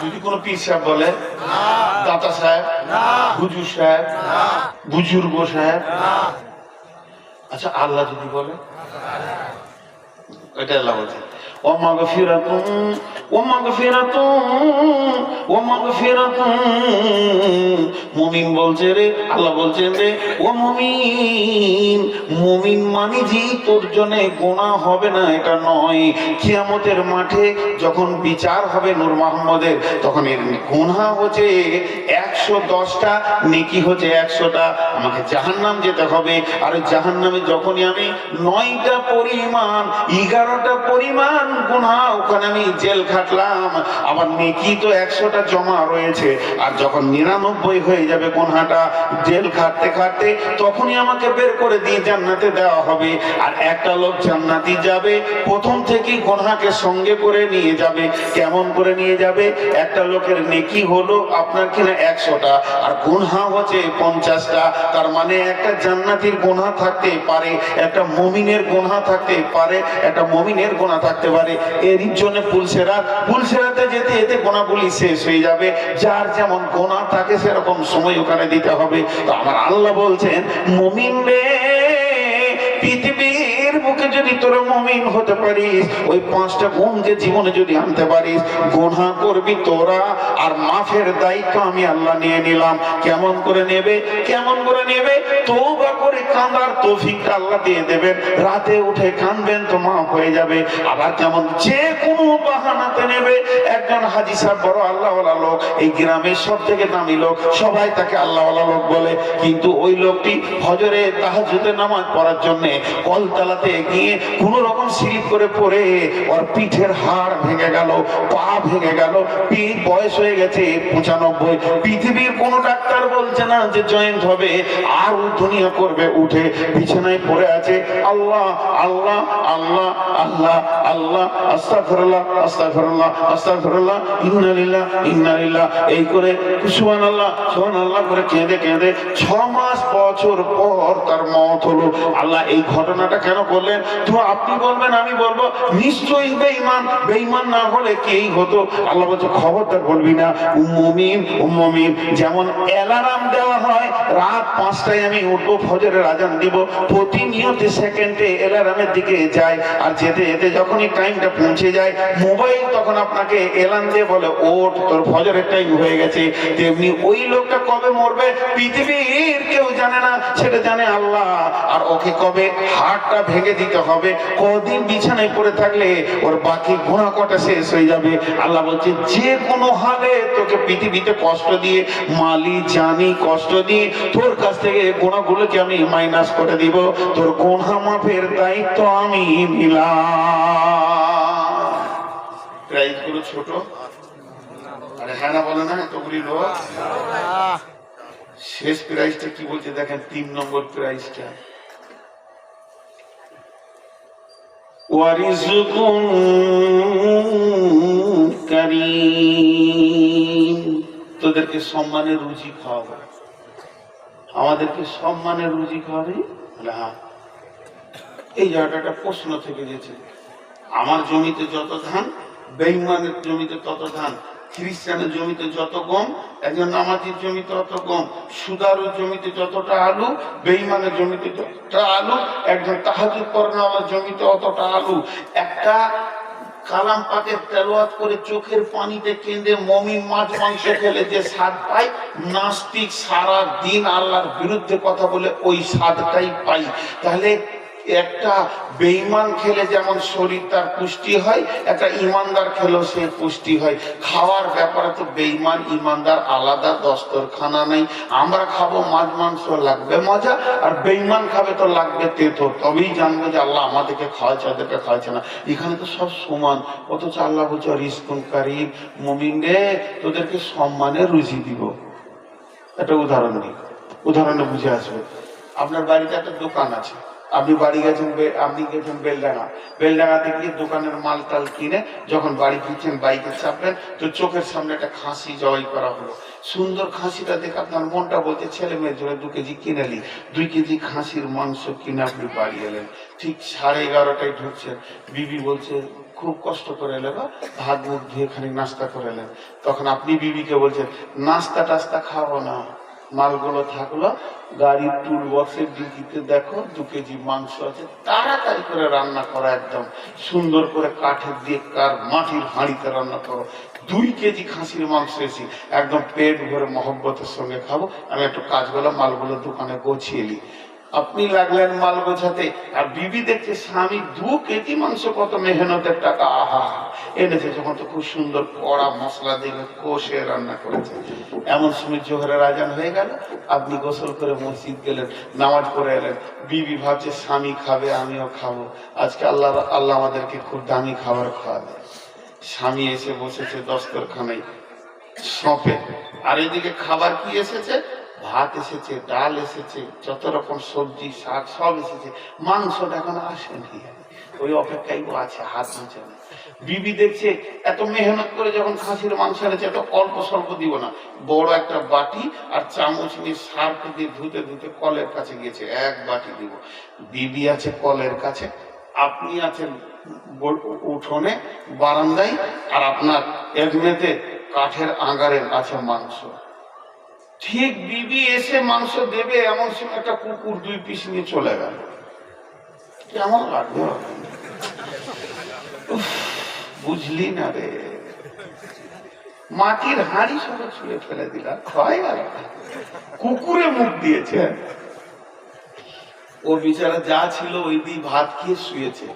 যদি কোনো পীর সাহেব বলে, দাতা সাহেব, হুজুর সাহেব, বুজুর্গ সাহেব, আচ্ছা আল্লাহ যদি বলে, এটা আল্লাহ বলছে মুমিন বলছে রে, আল্লাহ বলছেন রে ও মুমিন, মুমিন মানে যে তোর জন্য গুনাহ হবে না এটা নয়। কিয়ামতের মাঠে যখন বিচার হবে নূর মোহাম্মদের, তখন এর গুনাহ হচ্ছে 110টা, নেকি হচ্ছে 100টা। আমাকে জাহান্নাম যেতে হবে, আর জাহান্নামে যখনই আমি 9টা পরিমাণ 11টা পরিমাণ গুনাহ, ওখানে আমি জেল খাটলাম, আবার নেকি তো 100টা জমা রয়েছে, আর যখন 99 হয়ে যাবে গুনাহটা জেল খাটতে খাটতে, তখনই আমাকে বের করে দিয়ে জান্নাতে দেওয়া হবে। আর একটা লোক জান্নাতি যাবে, প্রথম থেকেই গুনাহকে সঙ্গে করে নিয়ে যাবে। কেমন করে নিয়ে যাবে? একটা লোকের নেকি হলো আপনার কিনা 100টা, আর গুনাহ হচ্ছে 50টা। তার মানে একটা জান্নাতীর গুনাহ থাকতে পারে, একটা মুমিনের গুনাহ থাকতে পারে, একটা মুমিনের গুনাহ থাকতে পারে। এর জন্য পুলসেরাতে যেতে যেতে গুনাহগুলি শেষ হয়ে যাবে। যার যেমন গুনাহ থাকে সেরকম সময় ওখানে দিতে হবে। তো আমার আল্লাহ বলছেন মুমিন রে, পৃথিবীর বুকে যদি তোরা মুমিন হতে পারিস, ওই 5টা গুণ যে জীবনে যদি আনতে পারিস, গুনাহ করবি তোরা, আর মাফের দায়িত্ব আমি আল্লাহ নিয়ে নিলাম। কেমন করে নেবে? কেমন করে নেবে? তওবা করে কাঁদার তৌফিকটা আল্লাহ দিয়ে দেবেন। রাতে উঠে কাঁদবেন তো মাফ হয়ে যাবে। আবার কেমন যে কোনো বাহানাতে নেবে। একজন হাজী সাহেব বড় আল্লাহওয়ালা লোক, এই গ্রামের সব থেকে দামি লোক, সবাই তাকে আল্লাহওয়ালা লোক বলে, কিন্তু ওই লোকটি ফজরে তাহাজ্জুদের নামাজ পড়ার জন্য কলতলাতে গিয়ে কোন রকম স্লিপ করে পড়ে ওর পিঠের হাড় ভেঙে গেল, পা ভেঙে গেল, পিঠ বয়স হয়ে গেছে 95। পৃথিবীর কোন ডাক্তার বলছে না যে জয়েন্ট হবে, আর দুনিয়া করবে, উঠে বিছানায় পড়ে আছে, আল্লাহ আল্লাহ আল্লাহ আল্লাহ আল্লাহ আস্তাগফিরুল্লাহ আস্তাগফিরুল্লাহ আস্তাগফিরুল্লাহ ইন্না লিল্লাহ ইন্না লিল্লাহ, এই করে সুবহানাল্লাহ সুবহানাল্লাহ করে কেঁদে কেঁদে 6 মাস বছর পর তার মওত হলো। আল্লাহ এই ঘটনাটা কেন করলেন? তো আপনি বলবেন, আমি বলবো নিশ্চয়ই বেঈমান। বেঈমান না হলে কি হতো? আল্লাহ বলছে খবরদার বলবি না। মুমিন মুমিন যেমন অ্যালার্ম দেওয়া হয় রাত 5টায় আমি উঠবো, ফজরের আজান দিব, প্রতিনিয়ত সেকেন্ডে অ্যালার্মের দিকে যায়, আর যেতে যেতে যখনই টাইমটা পৌঁছে যায়, মোবাইল তখন আপনাকে অ্যালার্ম দিয়ে বলে ওঠ, তোর ফজরের টাইম হয়ে গেছে। তেমনি ওই লোকটা কবে মরবে পৃথিবীর কেউ জানে না, সেটা জানে আল্লাহ। আর ওকে কবে হাড়টা ভেঙে দিতে হবে, কদিন বিছানায় পড়ে থাকলে ওর বাকি গুনাহ কটা শেষ হয়ে যাবে। আল্লাহ বলছে যে কোনো হালে তোকে পৃথিবীতে কষ্ট দিয়ে, মালি জানি কষ্ট দিয়ে, তোর কাছ থেকে গুনাহগুলোকে আমি মাইনাস করে দিব, তোর গুনাহ মাফের দায়িত্ব আমি নিলাম। প্রাইজগুলো ছোট, আরে হ্যাঁ না বলে না এতগুলি লোক। শেষ প্রাইজটা কি বলছে দেখেন, 3 নম্বর প্রাইজটা, ওয়ারিজকুম কারীম, তোদেরকে সম্মানের রুজি খাওয়াবো। আমাদেরকে সম্মানের রুজি খাওয়াবে? হ্যাঁ। এই জায়গাটা প্রশ্ন থেকে গেছে, আমার জমিতে যত ধান, বেঈমানের জমিতে তত ধান, খ্রিস্টানের জমিতে যত গম, একজন নামাজির জমিতে অত গম, সুদারুর জমিতে যতটা আলু, বেঈমানের জমিতে যতটা আলু, একজন তাহাজ্জুদ পড়নেওয়ালার জমিতে অতটা আলু। একটা কালাম পাকের তেলাওয়াত করে চোখের পানিতে কেঁদে মুমিন মাছ মাংস খেলে যে স্বাদ পায়, নাস্তিক সারা দিন আল্লাহর বিরুদ্ধে কথা বলে ওই স্বাদটাই পাই। তাহলে একটা বেঈমান খেলে যেমন শরীর তার পুষ্টি হয়, একটা ইমানদার খেলেও সে পুষ্টি হয়। খাওয়ার ব্যাপারে তো বেঈমান ইমানদার আলাদা দস্তরখানা নেই। আমরা খাবো মাছ মাংস, লাগবে মজা, আর বেঈমান খাবে তো লাগবে তেতো, তবেই জানবো যে আল্লাহ আমাদেরকে খাওয়াচ্ছে, ওদেরকে খাওয়াচ্ছে না। এখানে তো সব সমান, অথচ আল্লাহ বলছে রিজকুন কারীম, মুমিন রে তোদেরকে সম্মানের রুজি দিব। একটা উদাহরণ দিই, উদাহরণে বুঝে আসবে। আপনার বাড়িতে একটা দোকান আছে, আপনি বাড়ি গেছেন, আপনি গেছেন বেলডাঙ্গাতে গিয়ে দোকানের মাল টাল কিনে যখন বাড়ি ফিরছেন, বাইকে চাপলেন, তো চোখের সামনে একটা খাসি জবাই করা হলো। সুন্দর খাসিটা দেখে আপনার মনটা বলছে ছেলে মেয়ের জন্য 2 কেজি কিনে নি। 2 কেজি খাসির মাংস কিনে আপনি বাড়ি এলেন, ঠিক 11:30টায় ঢুকছেন, বিবি বলছে খুব কষ্ট করে এলে বা হাত মুখ ধুয়ে খানিক নাস্তা করে এলেন। তখন আপনি বিবিকে বলছেন নাস্তা টাস্তা খাবো না, মালগুলো থাকলো গাড়ির টুল বক্সের ডিকিতে, দেখো 2 কেজি মাংস আছে, তাড়াতাড়ি করে রান্না করো, একদম সুন্দর করে কাঠের দিয়ে মাটির হাঁড়িতে রান্না করো। 2 কেজি খাসির মাংস এসি, একদম পেট ভরে মহব্বতের সঙ্গে খাবো, আমি একটু কাজগুলো মালগুলো দোকানে গোছিয়ে নিই। আপনি লাগলেন মাল গোছাতে, আর বিবি দেখছে স্বামী 2 কেজি মাংস কত মেহনতের টাকা আহা এনেছে, যখন তো খুব সুন্দর কড়া মশলা দিয়ে কষে রান্না করেছে। এমন সময় জোহরের আজান হয়ে গেল, আপনি গোসল করে মসজিদ গেলেন, নামাজ পড়ে এলেন। বিবি ভাবছে স্বামী খাবে, আমিও খাবো, আজকে আল্লাহ আমাদেরকে খুব দামি খাবার খাওয়াবে। স্বামী এসে বসেছে দস্তরখানায় সঁপে, আর এদিকে খাবার কি এসেছে, ভাত এসেছে, ডাল এসেছে, যত রকম সবজি শাক সব এসেছে, মাংসটা এখন আসেনি, ওই অপেক্ষায় আছে, হাত মুছে না। বিবি দেখছে এত মেহনত করে যখন খাসির মাংস এনেছে, এত অল্প স্বল্প দিব না, বড় একটা বাটি আর চামচ নিয়ে সার্ফ দিয়ে ধুতে ধুতে কলের কাছে গিয়েছে, 1 বাটি দিব। বিবি আছে কলের কাছে, আপনি আছেন উঠোনে বারান্দায়, আর আপনার এমনিতে কাঠের আঙ্গারে আছে মাংস। ঠিক বিবি এসে মাংস দেবে, এমন সময় একটা কুকুর 2 পিস নিয়ে চলে গেল। কেমন লাগবে বুঝলি না রে, মাটির হাঁড়ি সব ছুঁড়ে ফেলে দিলাম, হয়ে গেল, কুকুরে মুখ দিয়েছে। ও বিচারা যা ছিল ওই দিয়ে ভাত খেয়ে শুয়েছে,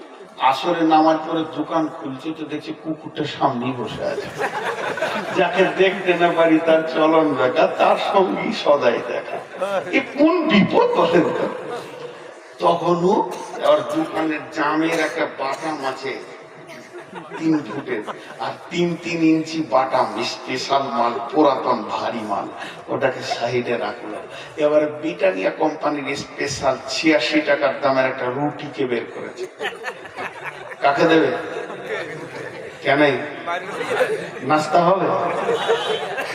আসরে নামাজ পড়ে দোকান খুলছে তো দেখছে কুকুরটা সামনেই বসে আছে, যাকে দেখতে না পারি তার চলন দেখা, তার সঙ্গী সদাই দেখা, এ কোন বিপদ বলেন তো। তখনও আর দোকানের জামের একটা বাটাম আছে 3 ফুটের, আর 3 ইঞ্চি বাটাম, স্পেশাল মাল, পুরাতন ভারী মাল, ওটাকে সাইডে রাখলো। এবার ব্রিটানিয়া কোম্পানির স্পেশাল 86 টাকার দামের একটা রুটিকে বের করেছে। কাকে দেবে? কেন নাস্তা হবে?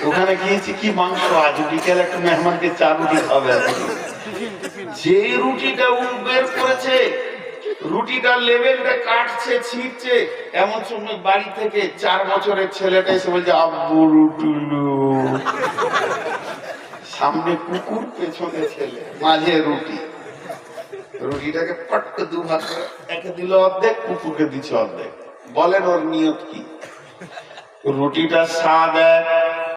ওখানে গিয়েছি কি মাংস, আজ বিকেল একটা মেহমানকে 4 রুটি খাবে। যে রুটিটা বের করেছে, রুটিটার লেভেলটা কাটছে, ছিঁড়ছে, এমন সময় বাড়ি থেকে 4 বছরের ছেলেটা এসে বলছে আব্বু রুটুলু। সামনে কুকুর, পেছনে ছেলে, মাঝে রুটি। রুটিটাকে পটকে 2 ভাগ করে, একে দিল অর্ধেক, কুকুরকে দিচ্ছে অর্ধেক। বলেন ওর নিয়ত কি? রুটিটা স্বাদ এক,